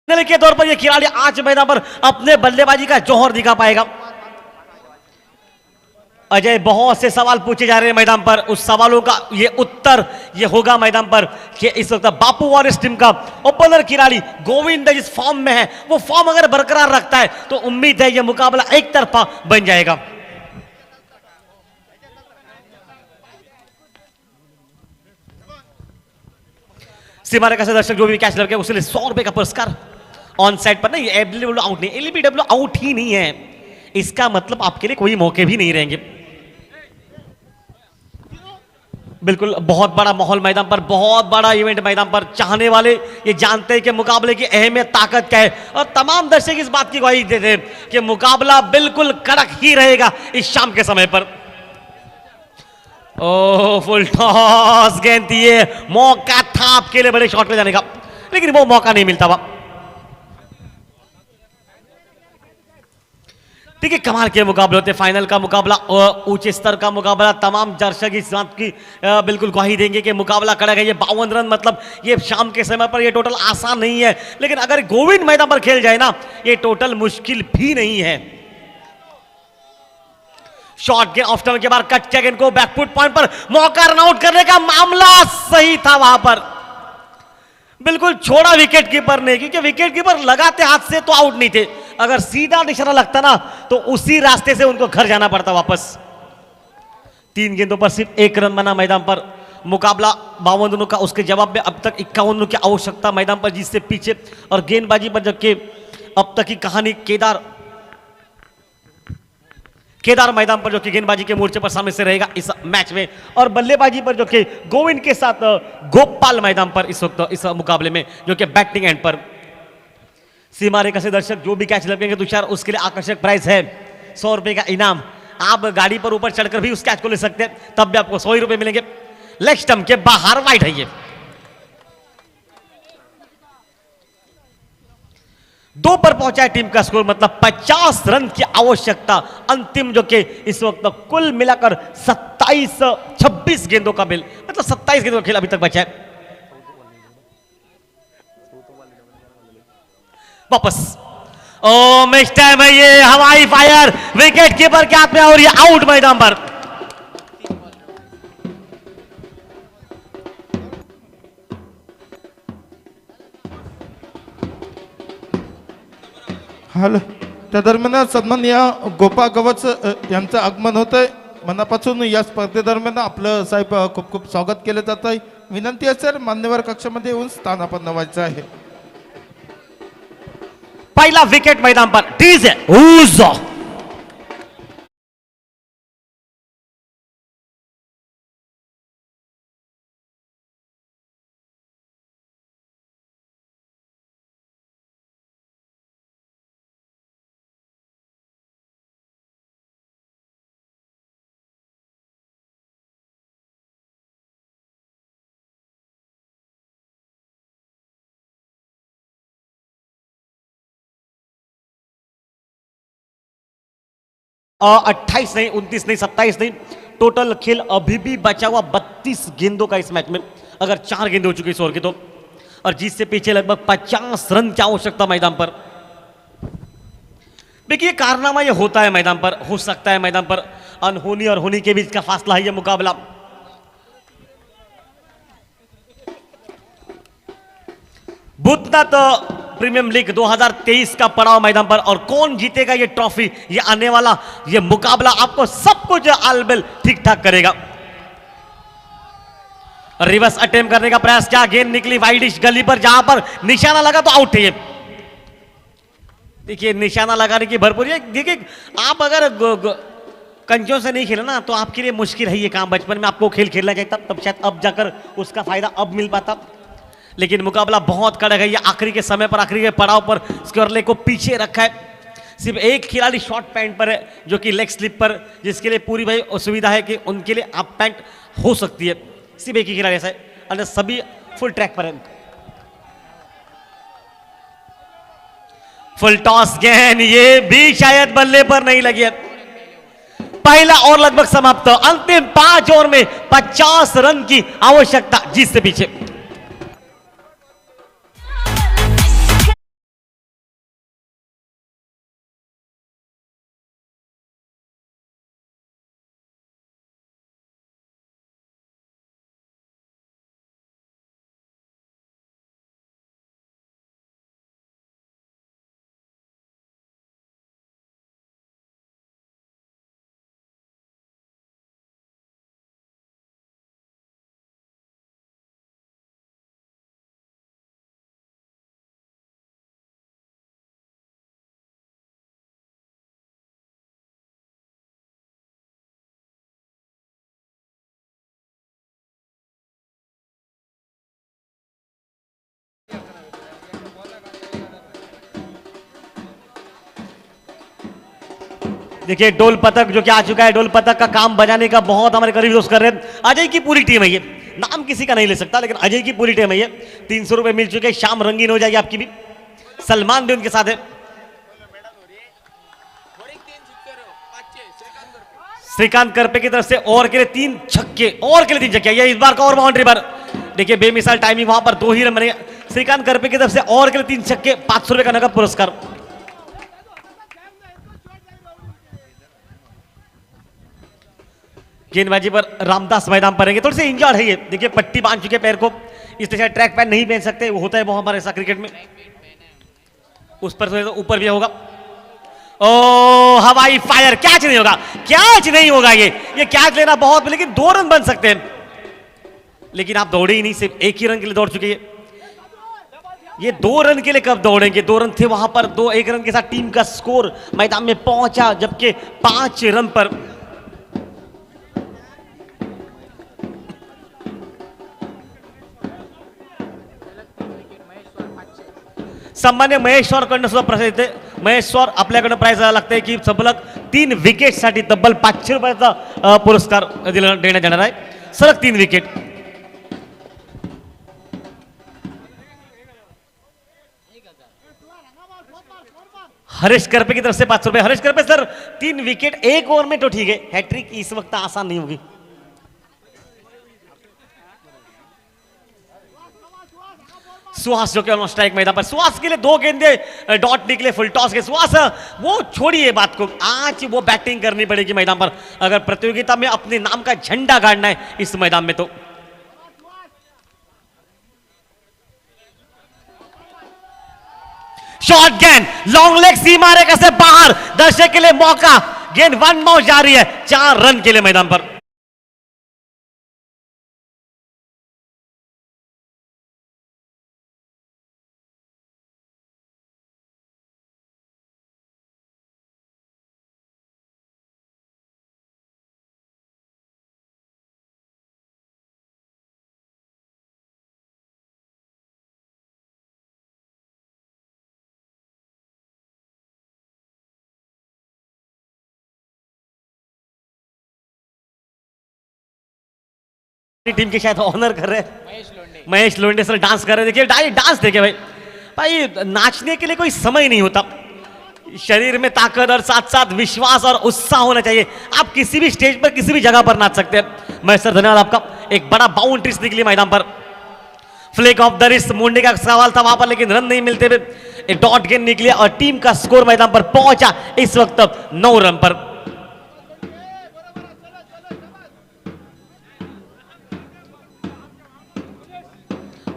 के तौर पर यह खिलाड़ी आज मैदान पर अपने बल्लेबाजी का जौहर दिखा पाएगा। अजय बहुत से सवाल पूछे जा रहे हैं मैदान पर, उस सवालों का ये उत्तर ये होगा मैदान पर कि इस वक्त बापू वॉरियर्स टीम का ओपनर खिलाड़ी गोविंद जिस फॉर्म में है वो फॉर्म अगर बरकरार रखता है तो उम्मीद है यह मुकाबला एक तरफा बन जाएगा। सीमा रेखा से दर्शक जो भी कैच लड़के उसके लिए 100 रुपए का पुरस्कार। ऑन साइड पर नहीं, एलबीडब्ल्यू आउट नहीं, एलबीडब्ल्यू आउट ही नहीं है, इसका मतलब आपके लिए कोई मौके भी नहीं रहेंगे। बिल्कुल बहुत बड़ा माहौल मैदान पर, बहुत बड़ा इवेंट मैदान पर। चाहने वाले ये जानते हैं कि मुकाबले की अहमियत ताकत क्या है, और तमाम दर्शक इस बात की गवाही देते हैं कि मुकाबला बिल्कुल कड़क ही रहेगा इस शाम के समय पर। ओह फुल टॉस गेंद दिए, मौका था आपके लिए बड़े शॉट में जाने का, लेकिन वो मौका नहीं मिलता वहां। देखिए कमाल के मुकाबले होते, फाइनल का मुकाबला, ऊंचे स्तर का मुकाबला। तमाम दर्शक इस बात की बिल्कुल गवाही देंगे कि मुकाबला कड़ा है। ये 52 रन मतलब ये शाम के समय पर ये टोटल आसान नहीं है, लेकिन अगर गोविंद मैदान पर खेल जाए ना ये टोटल मुश्किल भी नहीं है। शॉट गेंद ऑफ टर्न के बाद कट किया गेंद को बैकफुट पॉइंट पर, मौका रन आउट करने का मामला सही था वहां पर, बिल्कुल छोड़ा विकेट कीपर ने, क्योंकि विकेट कीपर लगाते हाथ से तो आउट नहीं थे, अगर सीधा निशाना लगता ना तो उसी रास्ते से उनको घर जाना पड़ता वापस। 3 गेंदों पर सिर्फ 1 रन बना मैदान पर। मुकाबला 52 रनों का, उसके जवाब में अब तक 51 रनों की आवश्यकता मैदान पर, जिससे पीछे और गेंदबाजी पर जबकि अब तक की कहानी केदार मैदान पर जो कि गेंदबाजी के मोर्चे पर सामने से रहेगा इस मैच में, और बल्लेबाजी पर जो कि गोविंद के साथ गोपाल मैदान पर इस वक्त इस मुकाबले में जो कि बैटिंग एंड पर। सीमा रेखा से दर्शक जो भी कैच लगेंगे तुषार उसके लिए आकर्षक प्राइस है 100 रुपए का इनाम। आप गाड़ी पर ऊपर चढ़कर भी उस कैच को ले सकते हैं, तब भी आपको 100 रुपए मिलेंगे। लेग स्टंप के बाहर वाइड है ये। 2 पर पहुंचा है टीम का स्कोर, मतलब 50 रन की आवश्यकता अंतिम जो कि इस वक्त कुल मिलाकर 26 गेंदों का बिल, मतलब 27 गेंदों का खेल अभी तक बचा है। वापस ओ मैच टाइम है, ये हवाई फायर विकेट कीपर के हाथ में और ये आउट मैदान पर। हॅलो, त्या दरम्यान सन्माननीय गोपाळ गवस यांचं आगमन होतंय। मनापासून या स्पर्धेदरम्यान आपलं साहेब खूप खूप स्वागत केलं जात आहे। विनंती असेल मान्यवर कक्षामध्ये येऊन स्थान आपण नवायचं आहे। पहला विकेट मैदान पर टीज है और 28 नहीं, 29 नहीं, 27 नहीं, टोटल खेल अभी भी बचा हुआ 32 गेंदों का इस मैच में, अगर 4 गेंदें हो चुकी इस ओवर की तो, और जिससे पीछे लगभग 50 रन की आवश्यकता मैदान पर। देखिए कारनामा ये होता है मैदान पर, हो सकता है मैदान पर, अनहोनी और होनी के बीच का फासला है ये मुकाबला। भूतनाथ प्रीमियम लीग 2023 का पड़ाव मैदान पर, और कौन जीतेगा ये ट्रॉफी, ये आने वाला ये मुकाबला आपको सब कुछ आलबेल ठीक ठाक करेगा। रिवर्स अटेम्प्ट करने का प्रयास किया, गेंद निकली वाइडिश गली पर, जहां पर निशाना लगा तो आउट है। देखिए निशाना लगाने की भरपूर, देखिए आप अगर कंचों से नहीं खेले ना तो आपके लिए मुश्किल है ये काम। बचपन में आपको खेल खेलना चाहिए तब शायद अब जाकर उसका फायदा अब मिल पाता, लेकिन मुकाबला बहुत कड़क है। ये आखिरी के समय पर, आखिरी के पड़ाव पर स्कोरले को पीछे रखा है। सिर्फ एक खिलाड़ी शॉर्ट पैंट पर है जो कि लेग स्लिप पर, जिसके लिए पूरी भाई सुविधा है कि उनके लिए आप पैंट हो सकती है। सिर्फ एक ही खिलाड़ी ऐसा है, अन्य सभी फुल ट्रैक पर है। फुल टॉस गेंद, ये भी शायद बल्ले पर नहीं लगी है। पहला ओवर लगभग समाप्त, अंतिम 5 ओवर में 50 रन की आवश्यकता, जिससे पीछे देखिए डोल पतक जो कि आ चुका है, डोल पतक का काम बजाने का बहुत हमारे करीब दोस्त कर रहे हैं। अजय की पूरी टीम है ये, नाम किसी का नहीं ले सकता लेकिन अजय की पूरी टीम है ये। 300 रुपए मिल चुके, शाम रंगीन हो जाएगी आपकी भी। सलमान भी उनके साथ है। श्रीकांत करपे की तरफ से और के लिए 3 छक्के, और के लिए 3 छक्के, ये इस बार का और बाउंड्री पर देखिए बेमिसाल टाइमिंग, वहां पर 2 ही रन बने। श्रीकांत करपे की तरफ से और के लिए 3 छक्के, 500 रुपए का नगद पुरस्कार। गेंदबाजी पर रामदास मैदान पर रहेंगे, थोड़ी सी इंजर्ड है ये, देखिए पट्टी बांध चुके पैर को, इस तरह ट्रैक पैन नहीं पहन सकते, वो होता है बहुत बार ऐसा क्रिकेट में। उस पर तो ऊपर भी होगा। ओ हवाई फायर, कैच नहीं होगा, कैच नहीं होगा, ये कैच लेना बहुत, लेकिन 2 रन बन सकते हैं, लेकिन आप दौड़े ही नहीं, सिर्फ 1 ही रन के लिए दौड़ चुके हैं। ये 2 रन के लिए कब दौड़ेंगे, 2 रन थे वहां पर, 1 रन के साथ टीम का स्कोर मैदान में पहुंचा, जबकि 5 रन पर सामान्य महेश्वर कडनं सुद्धा प्राइज येते। महेश्वर आपल्याकडनं प्राइज लागते की सबलग 3 विकेटसाठी तब्बल 500 रुपयाचा पुरस्कार देण्यात येणार आहे, सलग 3 विकेट। हरीश करपे की तरफ से 500 रुपए। Harish Karpe sir 3 wicket 1 over में तो ठीक है, हैट्रिक इस वक्त आसान नहीं होगी। सुहास जो कि ऑलमोस्ट स्ट्राइक मैदान पर, सुहास के लिए 2 गेंदे डॉट निकले फुल टॉस के। सुहास वो छोड़िए बात को, आज वो बैटिंग करनी पड़ेगी मैदान पर अगर प्रतियोगिता में अपने नाम का झंडा गाड़ना है इस मैदान में। तो शॉर्ट गेंद, लॉन्ग लेग सीमा रेखा से बाहर, दर्शक के लिए मौका, गेंद 1 बाउंस जा रही है 4 रन के लिए मैदान पर। टीम के शायद ऑनर कर रहे हैं महेश लोंडे सर, डांस कर रहे हैं। देखिए डांस देखिए भाई, भाई नाचने के लिए कोई समय नहीं होता, शरीर में ताकत और साथ साथ विश्वास और उत्साह होना चाहिए। आप किसी भी स्टेज पर किसी भी जगह पर नाच सकते हैं। महेश सर धन्यवाद आपका। एक बड़ा बाउंड्रीज निकली मैदान पर, फ्लिक ऑफ द रिस्ट मुंडे का सवाल था वहां पर, लेकिन रन नहीं मिलते हुए डॉट गेंद निकली और टीम का स्कोर मैदान पर पहुंचा इस वक्त 9 रन पर।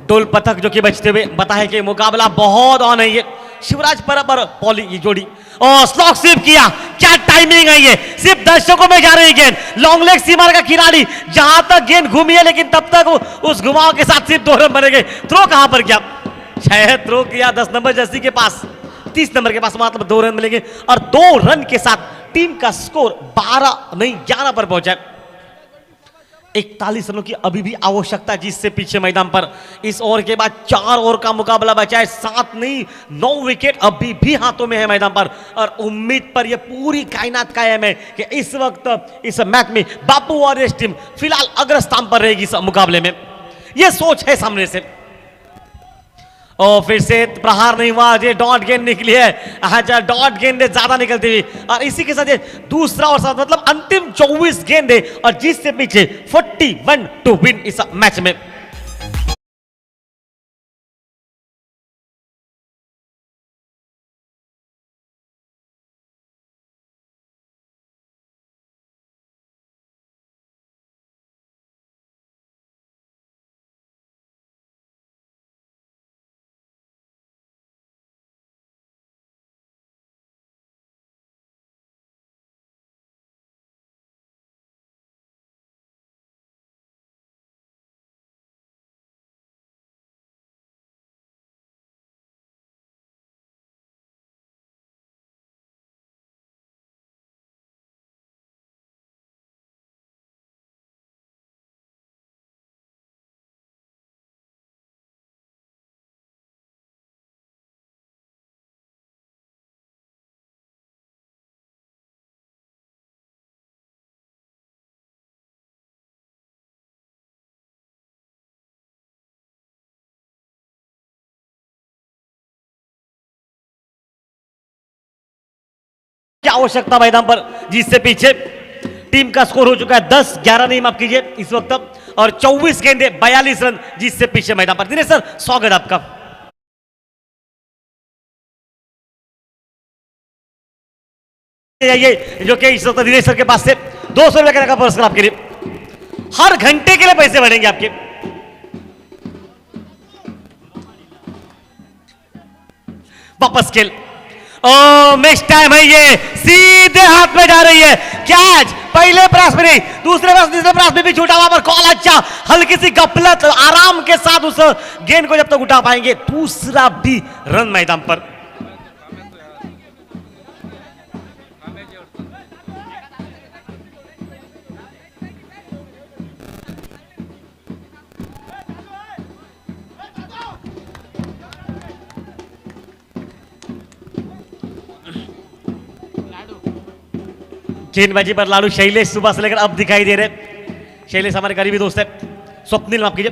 डोल पथक जो कि बचते हुए बता है कि मुकाबला बहुत ऑन है। ये शिवराज परब और पॉली ये जोड़ी, और स्लॉक स्वीप किया, क्या टाइमिंग है, ये सिर्फ दर्शकों में जा रही गेंद, लॉन्ग लेग सीमा का खिलाड़ी, जहां तक गेंद घूमी है लेकिन तब तक उस घुमाव के साथ सिर्फ 2 रन बनेंगे। थ्रो कहां पर किया, शायद थ्रो किया 10 नंबर जर्सी के पास, 30 नंबर के पास, मतलब 2 रन मिलेंगे और 2 रन के साथ टीम का स्कोर 12 नहीं 11 पर पहुंचा। 41 रनों की अभी भी आवश्यकता, जिससे पीछे मैदान पर इस ओवर के बाद 4 ओवर का मुकाबला बचा है, 7 नहीं 9 विकेट अभी भी हाथों में है मैदान पर और उम्मीद पर यह पूरी कायनात कायम है कि इस वक्त इस मैच में बापू वॉरियर्स टीम फिलहाल अग्रस्थान पर रहेगी इस मुकाबले में, यह सोच है सामने से। और फिर से प्रहार नहीं हुआ, ये डॉट गेंद निकली है, अच्छा डॉट गेंदे ज्यादा निकलती हुई और इसी के साथ ये दूसरा और साथ मतलब अंतिम 24 गेंदे और जिससे पीछे 41 टू विन इस मैच में। क्या आवश्यकता मैदान पर, जिससे पीछे टीम का स्कोर हो चुका है 10-11 नहीं माफ कीजिए इस वक्त, और 24 गेंदे 42 रन, जिससे पीछे मैदान पर। दिनेश सर स्वागत आपका। ये जो कि इस वक्त दिनेश सर के पास से 200 रुपए का पुरस्कार आपके लिए, हर घंटे के लिए पैसे बढ़ेंगे आपके। वापस खेल, ओ मिस टाइम है, ये सीधे हाथ में जा रही है कैच। पहले प्रयास में नहीं, दूसरे प्रयास, तीसरे प्रयास में भी छूटा, वहां पर कॉल अच्छा, हल्की सी गफलत, आराम के साथ उस गेंद को जब तक उठा पाएंगे, दूसरा भी रन मैदान पर। गेंदबाजी पर लाडू शैलेश सुबह से लेकर अब दिखाई दे रहे। शैलेश हमारे करीबी दोस्त है। स्वप्निल माफ कीजिए,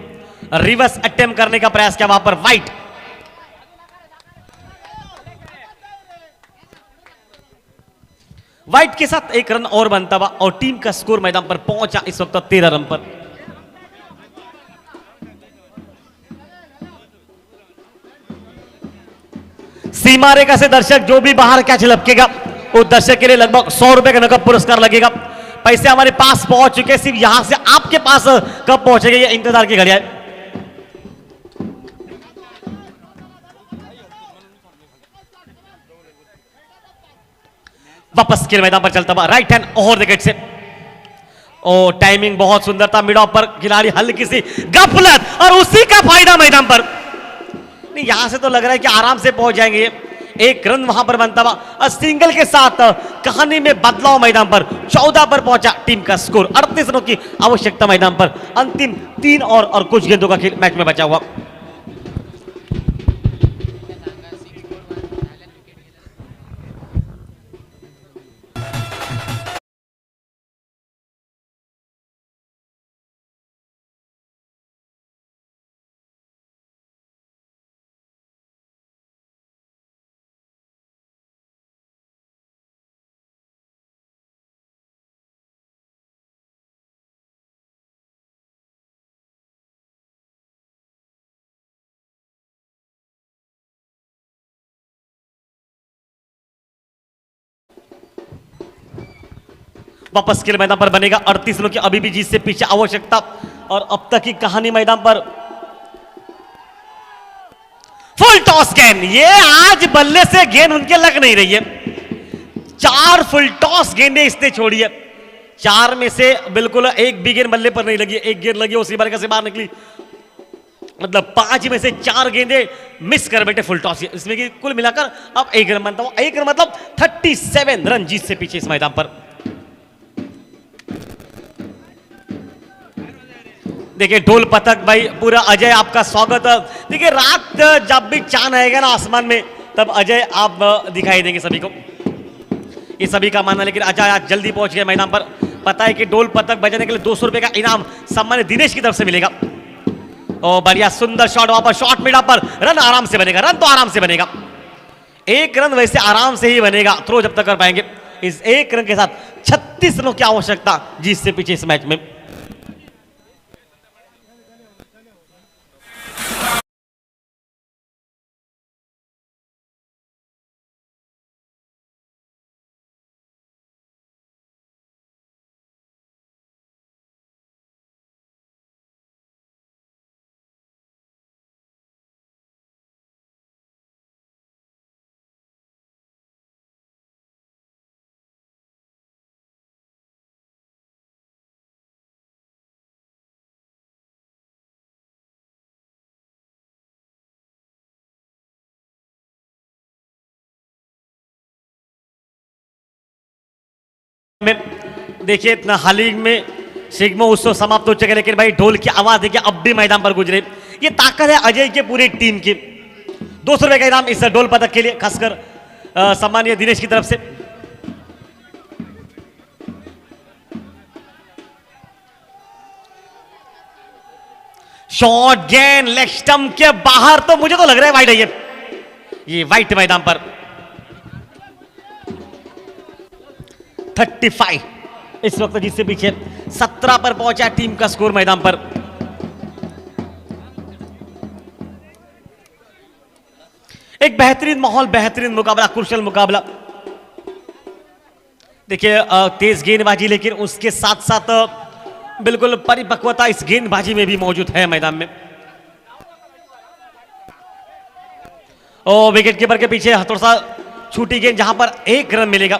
रिवर्स अटेम्प्ट करने का प्रयास किया, वहां पर वाइट। वाइट के साथ एक रन और बनता हुआ और टीम का स्कोर मैदान पर पहुंचा इस वक्त 13 रन पर। सीमा रेखा से दर्शक जो भी बाहर कैच लपकेगा उस दर्शक के लिए लगभग 100 रुपए का नकद पुरस्कार लगेगा। पैसे हमारे पास पहुंच चुके, सिर्फ यहां से आपके पास कब पहुंचेगा ये इंतजार की घड़ी है। वापस खेल मैदान पर चलता हुआ राइट हैंड ओवर विकेट से, ओ टाइमिंग बहुत सुंदर था, मिड ऑफ पर खिलाड़ी हल्की सी गफलत और उसी का फायदा मैदान पर। नहीं, यहां से तो लग रहा है कि आराम से पहुंच जाएंगे। एक रन वहां पर बनता हुआ सिंगल के साथ कहानी में बदलाव मैदान पर 14 पर पहुंचा टीम का स्कोर। 38 रनों की आवश्यकता मैदान पर, अंतिम 3 और कुछ गेंदों का खेल मैच में बचा हुआ। वापस खेल मैदान पर बनेगा 38 रनों की अभी भी जीत से पीछे आवश्यकता, और अब तक की कहानी मैदान पर। फुल टॉस गेंद, ये आज बल्ले से गेंद उनके लग नहीं रही है। 4 फुल टॉस गेंदें इसने छोड़ी है, 4 में से बिल्कुल एक भी गेंद बल्ले पर नहीं लगी, एक गेंद लगी उसी बार से बाहर निकली, मतलब 5 में से 4 गेंदें मिस कर बैठे फुल टॉस, इसमें कि कुल मिलाकर अब 1 रन बनता हुआ, 1 रन मतलब 37 रन जीत से पीछे इस मैदान पर। देखिए ढोल पतक भाई पूरा अजय आपका स्वागत। देखिए रात जब भी चांद आएगा ना आसमान में तब अजय आप दिखाई देंगे सभी को, ये सभी का मानना। लेकिन अजय आज जल्दी पहुंच गए मैदान पर। पता है कि ढोल पतक बजाने के लिए 200 रुपए का इनाम सम्मानित दिनेश की तरफ से मिलेगा। और बढ़िया सुंदर शॉट, वहां पर शॉट मिडा पर रन आराम से बनेगा, रन तो आराम से बनेगा। 1 रन वैसे आराम से ही बनेगा, थ्रो जब तक कर पाएंगे। इस 1 रन के साथ 36 रनों की आवश्यकता जीत से पीछे इस मैच में। देखिए इतना हाल ही में सिग्मो उत्सव समाप्त हो चुके, लेकिन भाई ढोल की आवाज देखिए अब भी मैदान पर गुजरे। ये ताकत है अजय के पूरी टीम की। 200 रुपए का इनाम इस ढोल पदक के लिए खासकर सम्मानीय दिनेश की तरफ से। शॉट गेंद लेग स्टंप के बाहर, तो मुझे तो लग रहा है वाइड है ये वाइट मैदान पर। 35 इस वक्त जिससे पीछे 17 पर पहुंचा टीम का स्कोर मैदान पर। एक बेहतरीन माहौल, बेहतरीन मुकाबला, कुशल मुकाबला। देखिए तेज गेंदबाजी, लेकिन उसके साथ साथ बिल्कुल परिपक्वता इस गेंदबाजी में भी मौजूद है मैदान में। और विकेट कीपर के पीछे थोड़ा सा छूटी गेंद, जहां पर 1 रन मिलेगा।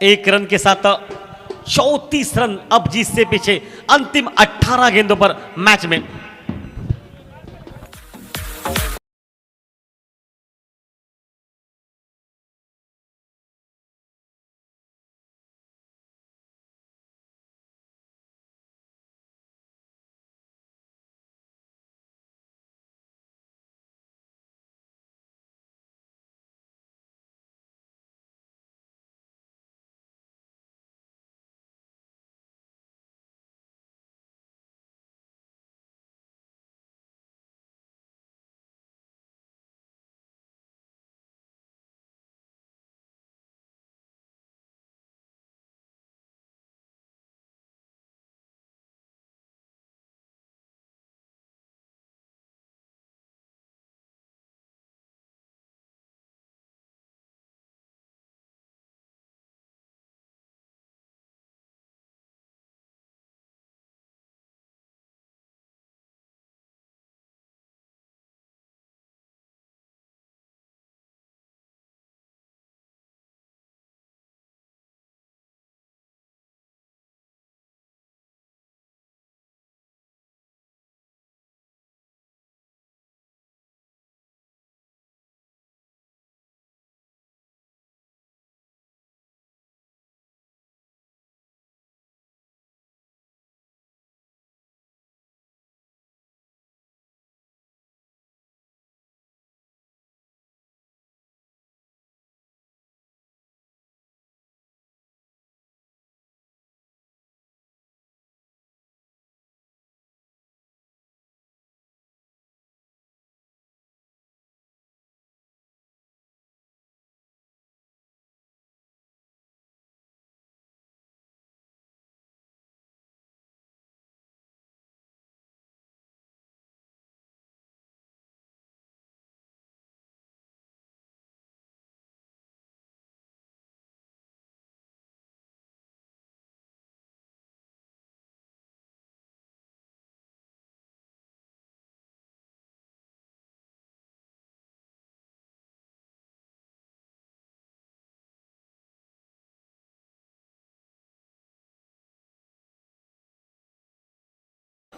1 रन के साथ 34 रन अब जिससे पीछे अंतिम 18 गेंदों पर मैच में।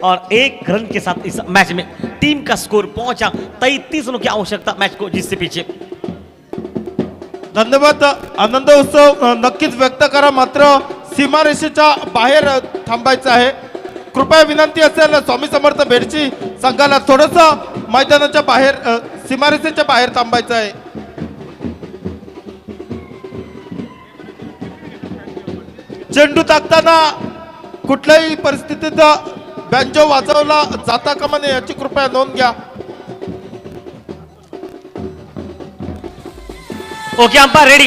और 1 रन के साथ इस मैच में टीम का स्कोर पहुंचा 33 रनों की आवश्यकता मैच को जिससे पीछे। धन्यवाद। आनंद उत्सव नक्कीच व्यक्त करा, मात्र सीमारेषेच्या बाहेर थांबायचं आहे। कृपया विनंती असेल स्वामी समर्थ बेडची संघाला थोडस मैदानाच्या बाहेर सीमारेषेच्या बाहेर थांबायचं आहे। चेंडू टाकताना कुठल्याही परिस्थितीत बँजो वाजवला जाता कामा नये याची कृपया नोंद घ्या। Okay umpire ready.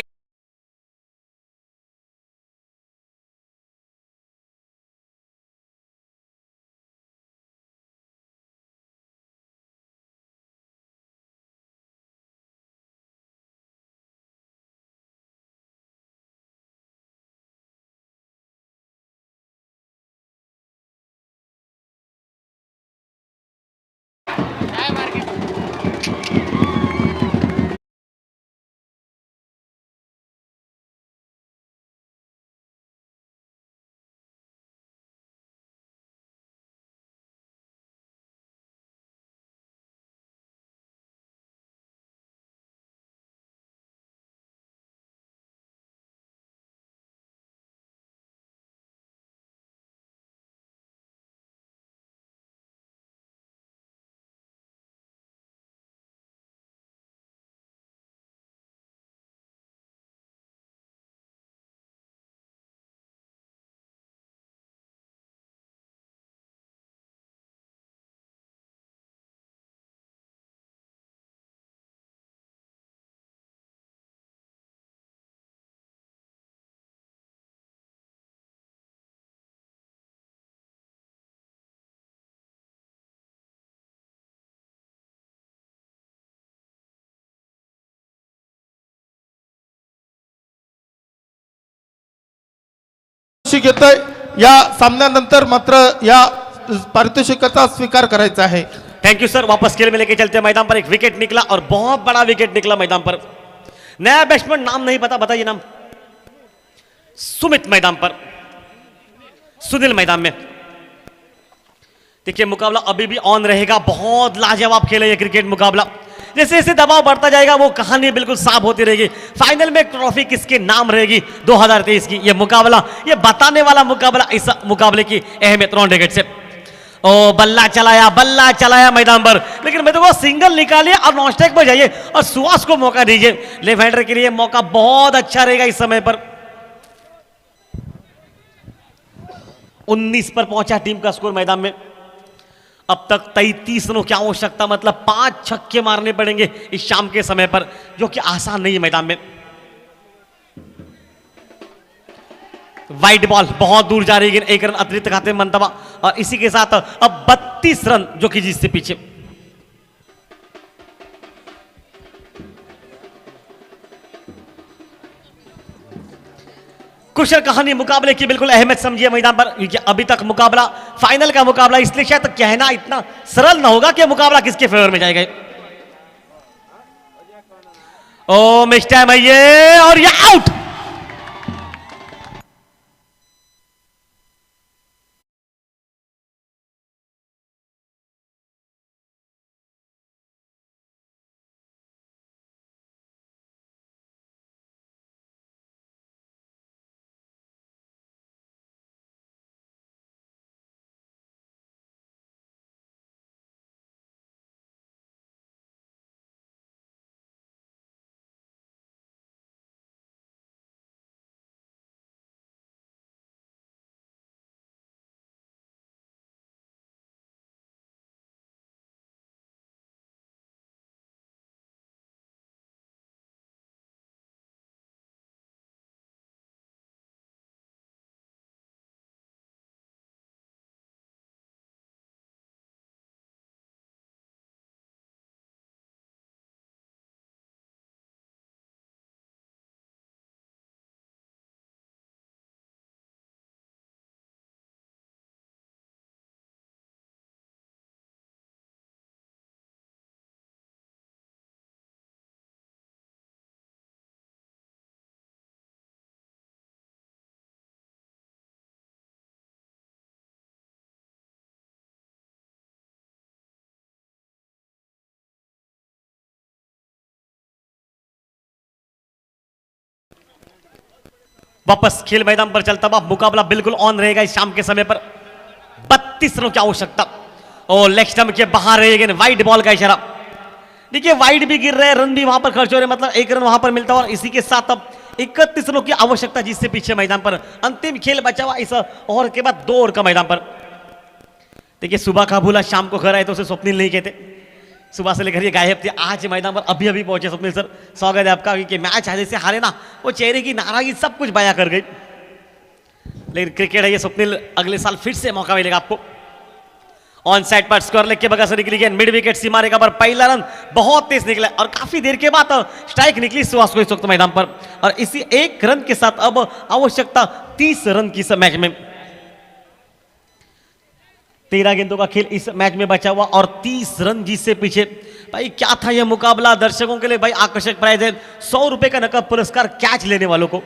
पारितोषिक येतंय. या सामन्यानंतर मात्र या पारितोषिकाचा स्वीकार करायचा है. Thank you sir. वापस खेल में लेके चलते हैं मैदान पर. एक विकेट निकला और बहुत बड़ा विकेट निकला मैदान पर. नया बैट्समैन, नाम नहीं पता, बताइए नाम. सुमित मैदान पर, सुनील मैदान में. देखिए मुकाबला अभी भी ऑन रहेगा. बहुत लाजवाब खेल है ये क्रिकेट मुकाबला. जैसे जैसे दबाव बढ़ता जाएगा वो कहानी बिल्कुल साफ होती रहेगी. फाइनल में ट्रॉफी किसके नाम रहेगी 2023 की, ये मुकाबला, ये बताने वाला मुकाबला इस मुकाबले की अहमियत. रॉन डेगेट से ओ बल्ला चलाया मैदान पर, लेकिन मैं तो सिंगल निकालिए और नॉन स्ट्राइक पर जाइए और सुहास को मौका दीजिए. लेफ्ट हैंडर के लिए मौका बहुत अच्छा रहेगा इस समय पर. 19 पर पहुंचा टीम का स्कोर मैदान में. अब तक 33 रनों की आवश्यकता, मतलब 5 छक्के मारने पड़ेंगे इस शाम के समय पर, जो कि आसान नहीं है मैदान में. वाइड बॉल बहुत दूर जा रही है. 1 रन अतिरिक्त खाते में मंतवा, और इसी के साथ अब 32 रन जो कि जिससे पीछे. कुशल कहानी मुकाबले की बिल्कुल अहमियत समझिए मैदान पर, क्योंकि अभी तक मुकाबला फाइनल का मुकाबला, इसलिए शायद कहना इतना सरल ना होगा कि मुकाबला किसके फेवर में जाएगा. ओ मिस टाइम है ये, और ये आउट. वापस खेल मैदान पर चलता हुआ मुकाबला बिल्कुल ऑन रहेगा इस शाम के समय पर. 32 रनों की आवश्यकता. और लेग स्टंप के बाहर रहेगा. वाइड बॉल का इशारा. देखिए वाइड भी गिर रहे हैं, रन भी वहां पर खर्च हो रहे हैं, मतलब 1 रन वहां पर मिलता है. और इसी के साथ अब 31 रनों की आवश्यकता, जिससे पीछे मैदान पर अंतिम खेल बचा हुआ इस ओवर के बाद 2 ओवर का मैदान पर. देखिए सुबह का भूला शाम को घर आए तो उसे स्वप्निल नहीं कहते. सुबह से लेकर ये गायब थे. आज मैदान पर अभी अभी पहुंचे. स्वप्निल सर स्वागत है आपका. क्योंकि मैच आज से हारे ना, वो चेहरे की नाराजगी सब कुछ बयां कर गई. लेकिन क्रिकेट है ये स्वप्निल, अगले साल फिर से मौका मिलेगा आपको. ऑन साइड पर स्कोर लेग के बगल से निकली गई. मिड विकेट सीमा रेखा पर पहला रन बहुत तेज निकला और काफी देर के बाद स्ट्राइक निकली सुहास को इस वक्त मैदान पर. और इसी 1 रन के साथ अब आवश्यकता 30 रन की इस मैच में. 13 गेंदों का खेल इस मैच में बचा हुआ और 30 रन जिससे पीछे. भाई क्या था यह मुकाबला. दर्शकों के लिए भाई आकर्षक प्राइज है 100 रुपए का नकद पुरस्कार कैच लेने वालों को.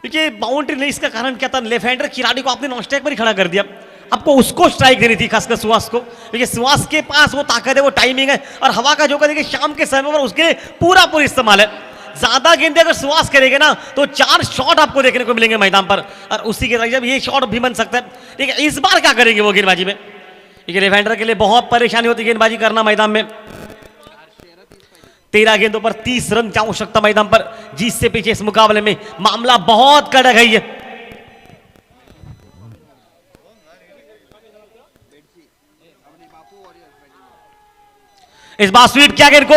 देखिए बाउंड्री नहीं, इसका कारण क्या था, लेफ्ट हैंडर खिलाड़ी को आपने नॉन स्ट्राइक पर ही खड़ा कर दिया. आपको उसको स्ट्राइक देनी थी, खासकर सुहास को. देखिए सुहास के पास वो ताकत है, वो टाइमिंग है, और हवा का झोंका देखिए शाम के समय पर उसके पूरा इस्तेमाल है. ज्यादा गेंदे अगर सुहास करेंगे ना तो 4 शॉट आपको देखने को मिलेंगे मैदान पर. और उसी के जब ये शॉट भी बन सकता है. देखिए इस बार क्या करेंगे वो गेंदबाजी में. देखिए लेफ्ट हैंडर के लिए बहुत परेशानी होती है गेंदबाजी करना मैदान में. 13 गेंदों पर 30 रन की आवश्यकता मैदान पर, जिससे पीछे इस मुकाबले में मामला बहुत कड़क है. इस बार स्वीप किया गेंद को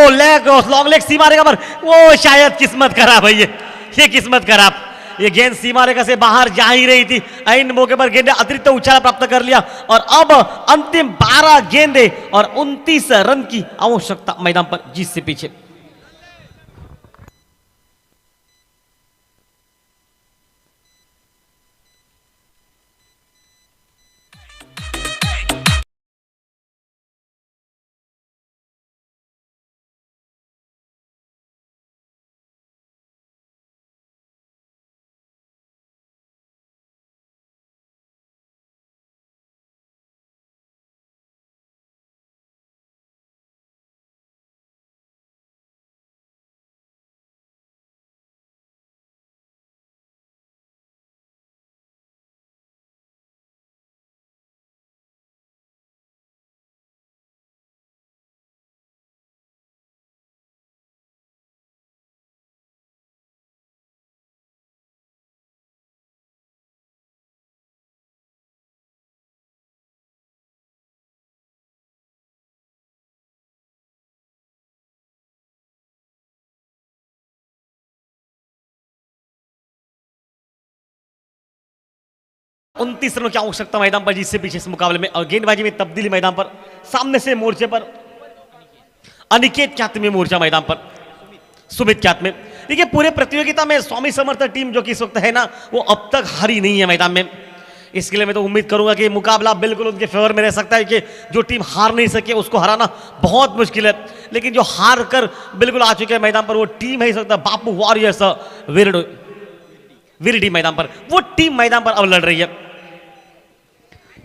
लॉन्ग लेग सीमा रेखा पर, वो शायद किस्मत खराब है. ये किस्मत खराब. ये गेंद सीमा रेखा से बाहर जा ही रही थी, ऐन मौके पर गेंद ने अतिरिक्त उछाला प्राप्त कर लिया और अब अंतिम 12 गेंदे और 29 रन की आवश्यकता मैदान पर जीत से पीछे। उनतीस रनों की आवश्यकता मैदान पर जीत से पीछे इस मुकाबले में और गेंदबाजी में तब्दीली मैदान पर सामने से मोर्चे पर अनिकेत ख्यात में मोर्चा मैदान पर सुमित ख्यात में। देखिए पूरे प्रतियोगिता में स्वामी समर्थ टीम जो कि इस वक्त है ना वो अब तक हारी नहीं है मैदान में। इसके लिए मैं तो उम्मीद करूंगा कि मुकाबला बिल्कुल उनके फेवर में रह सकता है कि जो टीम हार नहीं सके उसको हराना बहुत मुश्किल है, लेकिन जो हार कर बिल्कुल आ चुके हैं मैदान पर वो टीम है इस वक्त बापू वॉरियर्स विरडी मैदान पर, वो टीम मैदान पर अब लड़ रही है।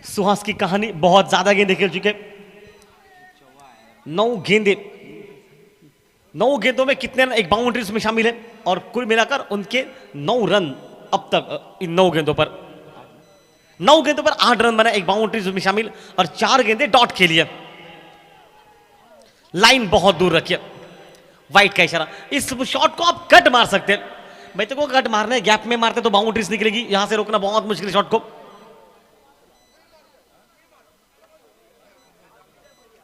सुहास की कहानी बहुत ज्यादा गेंदे खेल चुके, 9 गेंदों में कितने रन, एक बाउंड्री उसमें शामिल है और कुल मिलाकर उनके 9 रन अब तक इन 9 गेंदों पर 8 रन बना, एक बाउंड्री उसमें शामिल और 4 गेंदे डॉट खेली है। लाइन बहुत दूर रखी है, वाइट का इशारा। इस शॉट को आप कट मार सकते हैं, मैं तो कट मारना है, गैप में मारते तो बाउंड्रीज निकलेगी, यहां से रोकना बहुत मुश्किल शॉट को।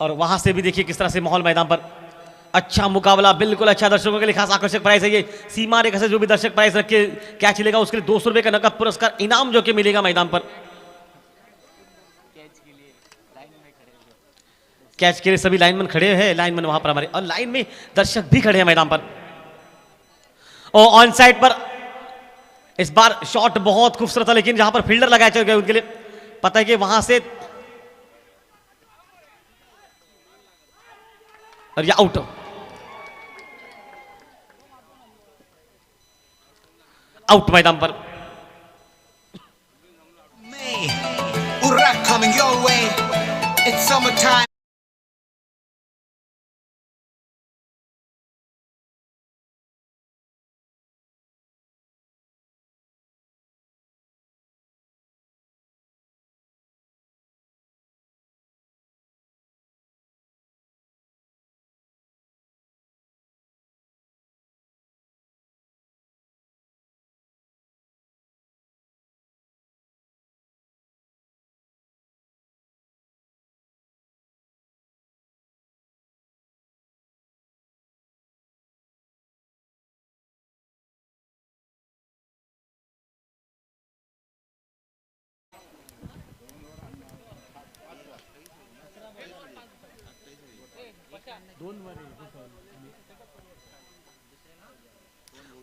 और वहां से भी देखिए किस तरह से माहौल मैदान पर अच्छा मुकाबला, बिल्कुल अच्छा, दर्शकों के लिए खास आकर्षक प्राइस है ये। सीमा रेखा से जो भी दर्शक प्राइस रख के कैच लेगा उसके लिए 200 रुपए का नकद पुरस्कार इनाम जो कि मिलेगा मैदान पर। कैच के लिए सभी लाइनमैन खड़े हैं, लाइनमैन वहां पर हमारे और लाइन में दर्शक भी खड़े हैं मैदान पर। और ऑन साइड पर इस बार शॉट बहुत खूबसूरत था, लेकिन जहां पर फील्डर लगाए चल गए उनके लिए पता है कि वहां से और ये आउट। आउट मैदान पर। coming your way. It's summertime.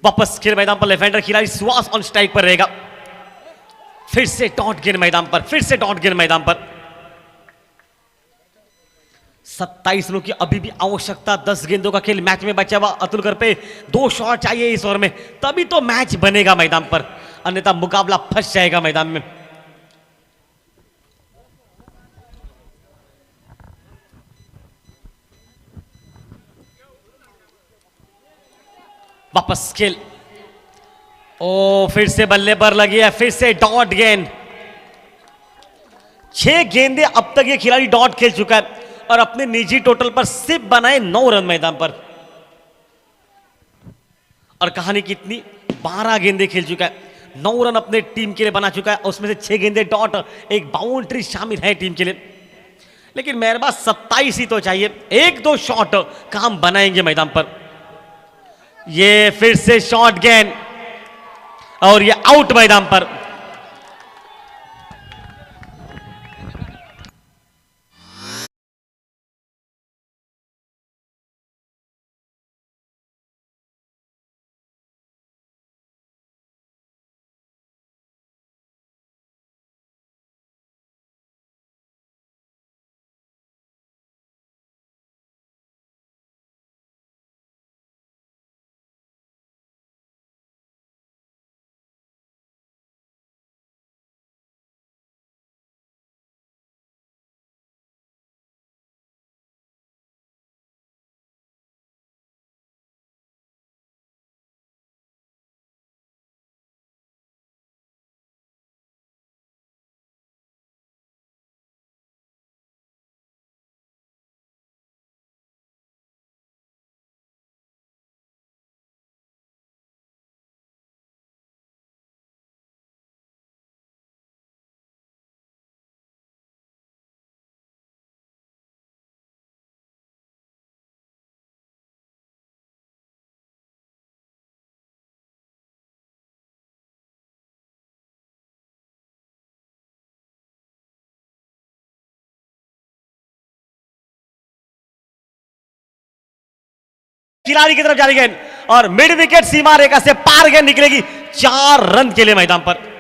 वापस खेल मैदान पर लेफ्ट हैंडर खिलाड़ी सुहास ऑन स्ट्राइक पर रहेगा। फिर से डॉट गेंद मैदान पर, फिर से डॉट गेंद मैदान पर। 27 रनों की अभी भी आवश्यकता, 10 गेंदों का खेल मैच में बचा हुआ। अतुल घर पे 2 शॉट चाहिए इस ओवर में, तभी तो मैच बनेगा मैदान पर, अन्यथा मुकाबला फंस जाएगा मैदान में। वापस खेल, ओ फिर से बल्ले पर लगी है, फिर से डॉट गेंद। 6 गेंदे अब तक ये खिलाड़ी डॉट खेल चुका है और अपने निजी टोटल पर सिर्फ बनाए 9 रन मैदान पर। और कहानी कितनी, 12 गेंदे खेल चुका है, 9 रन अपने टीम के लिए बना चुका है, उसमें से 6 गेंदे डॉट, एक बाउंड्री शामिल है टीम के लिए। लेकिन मेरे पास 27 ही तो चाहिए, 1-2 शॉट काम बनाएंगे मैदान पर। ये फिर से शॉट गेंद और ये आउट मैदान पर। खिलाड़ी की तरफ जारी गेंद और मिड विकेट सीमा रेखा से पार गेंद निकलेगी 4 रन के लिए मैदान पर।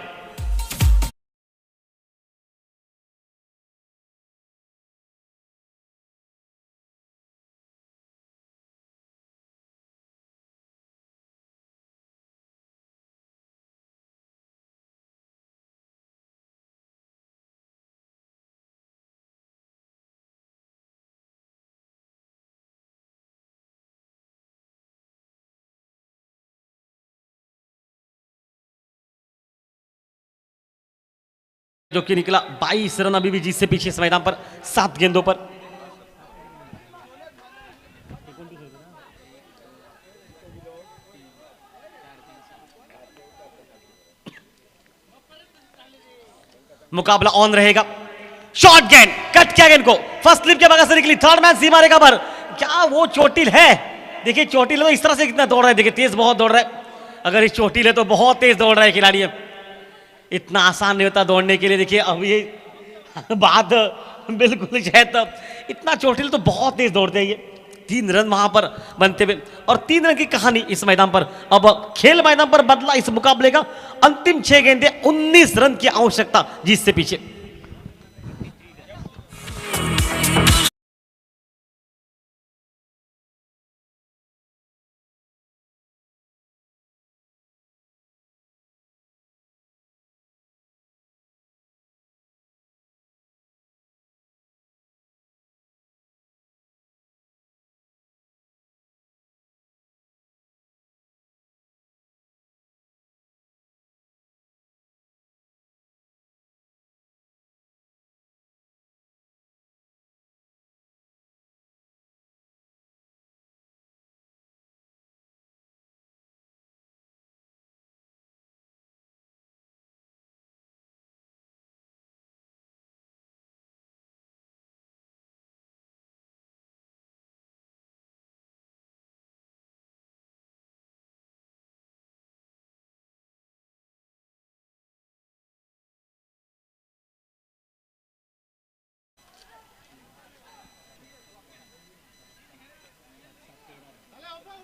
जो कि निकला 22 रन, अभी भी जीत से पीछे इस मैदान पर 7 गेंदों पर। मुकाबला ऑन रहेगा। शॉर्ट गेंद, कट किया गेंद को, फर्स्ट स्लिप के बगल से निकली, थर्ड मैन सीमा रेखा पर। क्या वो चोटिल है? देखिए चोटिल है तो इस तरह से कितना दौड़ रहा है, देखिए तेज बहुत दौड़ रहा है। अगर इस चोटिल है तो बहुत तेज दौड़ रहा है खिलाड़ी है, इतना आसान नहीं होता दौड़ने के लिए। देखिए अब ये बात बिल्कुल शायद इतना चोटिल तो बहुत तेज दौड़ते हैं ये। 3 रन वहां पर बनते हुए और 3 रन की कहानी इस मैदान पर। अब खेल मैदान पर बदला इस मुकाबले का। अंतिम 6 गेंदें, 19 रन की आवश्यकता जीत से पीछे।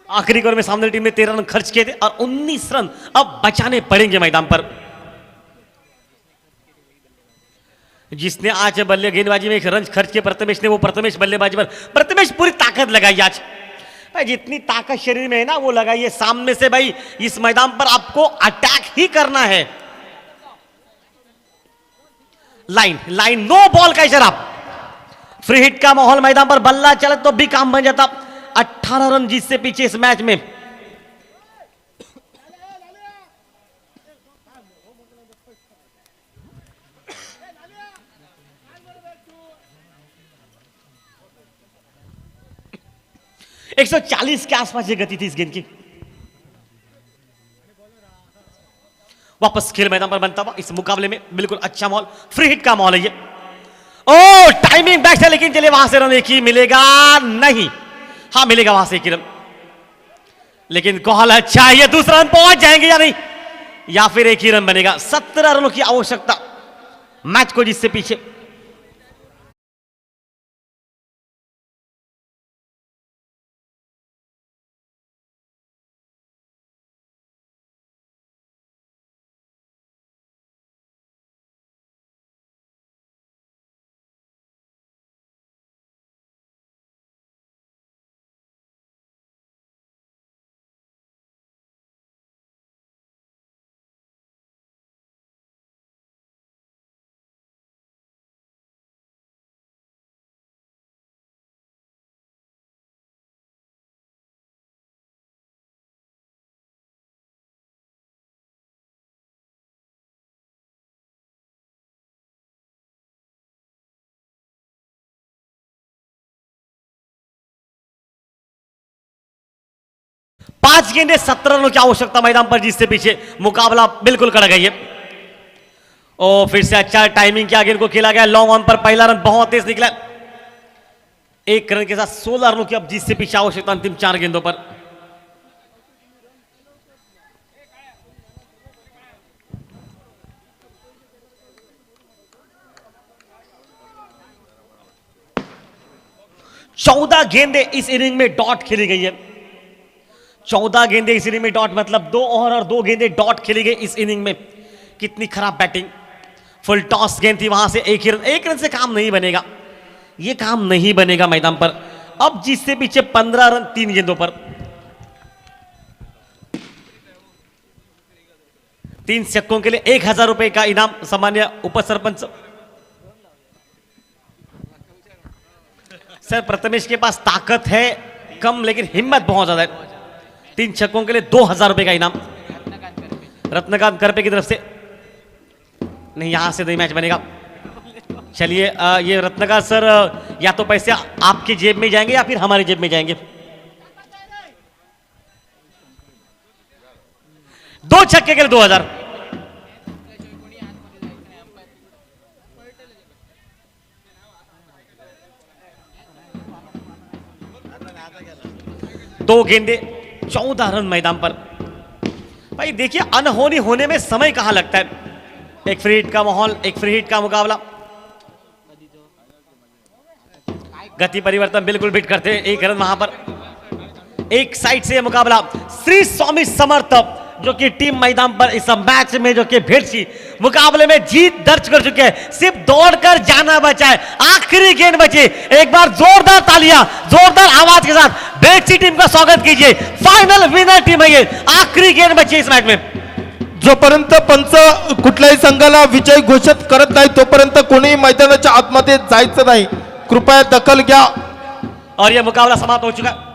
आखिरी ओवर में सामने टीम ने 13 रन खर्च किए थे और 19 रन अब बचाने पड़ेंगे मैदान पर। जिसने आज बल्ले गेंदबाजी में 1 रन खर्च किए प्रथमेश ने, वो प्रथमेश बल्लेबाजी पर प्रथमेश पूरी ताकत लगाई आज। भाई जितनी ताकत शरीर में है ना वो लगाइए सामने से। भाई इस मैदान पर आपको अटैक ही करना है। लाइन लाइन नो बॉल का इशारा। फ्री हिट का माहौल मैदान पर, बल्ला चले तो भी काम बन जाता। 18 रन जीत से पीछे इस मैच में। एक 140 के आसपास ये गति थी इस गेंद की। वापस खेल मैदान पर बनता हुआ इस मुकाबले में बिल्कुल अच्छा माहौल, फ्री हिट का माहौल है ये। ओ टाइमिंग बैक है, लेकिन चलिए वहां से रन एक ही मिलेगा नहीं। हाँ मिलेगा वहां से एक ही रन, लेकिन कॉल अच्छा है। ये दूसरा रन पहुंच जाएंगे या नहीं, या फिर एक ही रन बनेगा। 17 रनों की आवश्यकता मैच को जिससे पीछे। पांच गेंदे 17 रनों की आवश्यकता मैदान पर जिससे पीछे मुकाबला बिल्कुल कड़ गई है। और फिर से अच्छा टाइमिंग किया गेंद को खेला गया लॉन्ग ऑन पर। पहला रन बहुत तेज निकला, एक रन के साथ 16 रनों की अब जिससे पीछे आवश्यकता अंतिम 4 गेंदों पर। चौदह गेंदे इस इनिंग में डॉट खेली गई है। 14 गेंदे इस इनिंग में डॉट, मतलब 2 ओवर और 2 गेंदे डॉट खेली गई इस इनिंग में। कितनी खराब बैटिंग। फुल टॉस गेंद थी, वहां से एक रन से काम नहीं बनेगा, ये काम नहीं बनेगा मैदान पर। अब जिससे पीछे 15 रन 3 गेंदों पर। 3 छक्कों के लिए 1000 रुपए का इनाम सामान्य उप सरपंच। सर प्रथमेश के पास ताकत है कम, लेकिन हिम्मत बहुत ज्यादा है। 3 छक्कों के लिए 2000 रुपए का इनाम रत्नकांत करपे की तरफ से। नहीं, यहां से नहीं मैच बनेगा। चलिए ये रत्नकांत सर, या तो पैसे आपकी जेब में जाएंगे या फिर हमारी जेब में जाएंगे। 2 छक्के के लिए 2000। दो गेंदे 14 रन मैदान पर। भाई देखिए, अनहोनी होने में समय कहां लगता है। एक फ्री हिट का माहौल, एक फ्री हिट का मुकाबला। गति परिवर्तन बिल्कुल बिट करते हैं। 1 रन वहां पर। एक साइड से मुकाबला श्री स्वामी समर्थ, जो कि टीम मैदान पर इस मैच में जो कि भिड़सी मुकाबले में जीत दर्ज कर चुके हैं। सिर्फ दौड़कर जाना बचा है, आखिरी गेंद बची। एक बार जोरदार तालियां, जोरदार आवाज के साथ भिड़सी टीम का स्वागत कीजिए। फाइनल विनर टीम है ये, आखिरी गेंद बची इस मैच में। जोपर्यंत पंच कुठल्याही संघाला विजय घोषित करत नाही तोपर्यंत कोणीही मैदानाच्या आतमध्ये जायचं नाही। कृपया दखल घ्या। और यह मुकाबला समाप्त हो चुका है।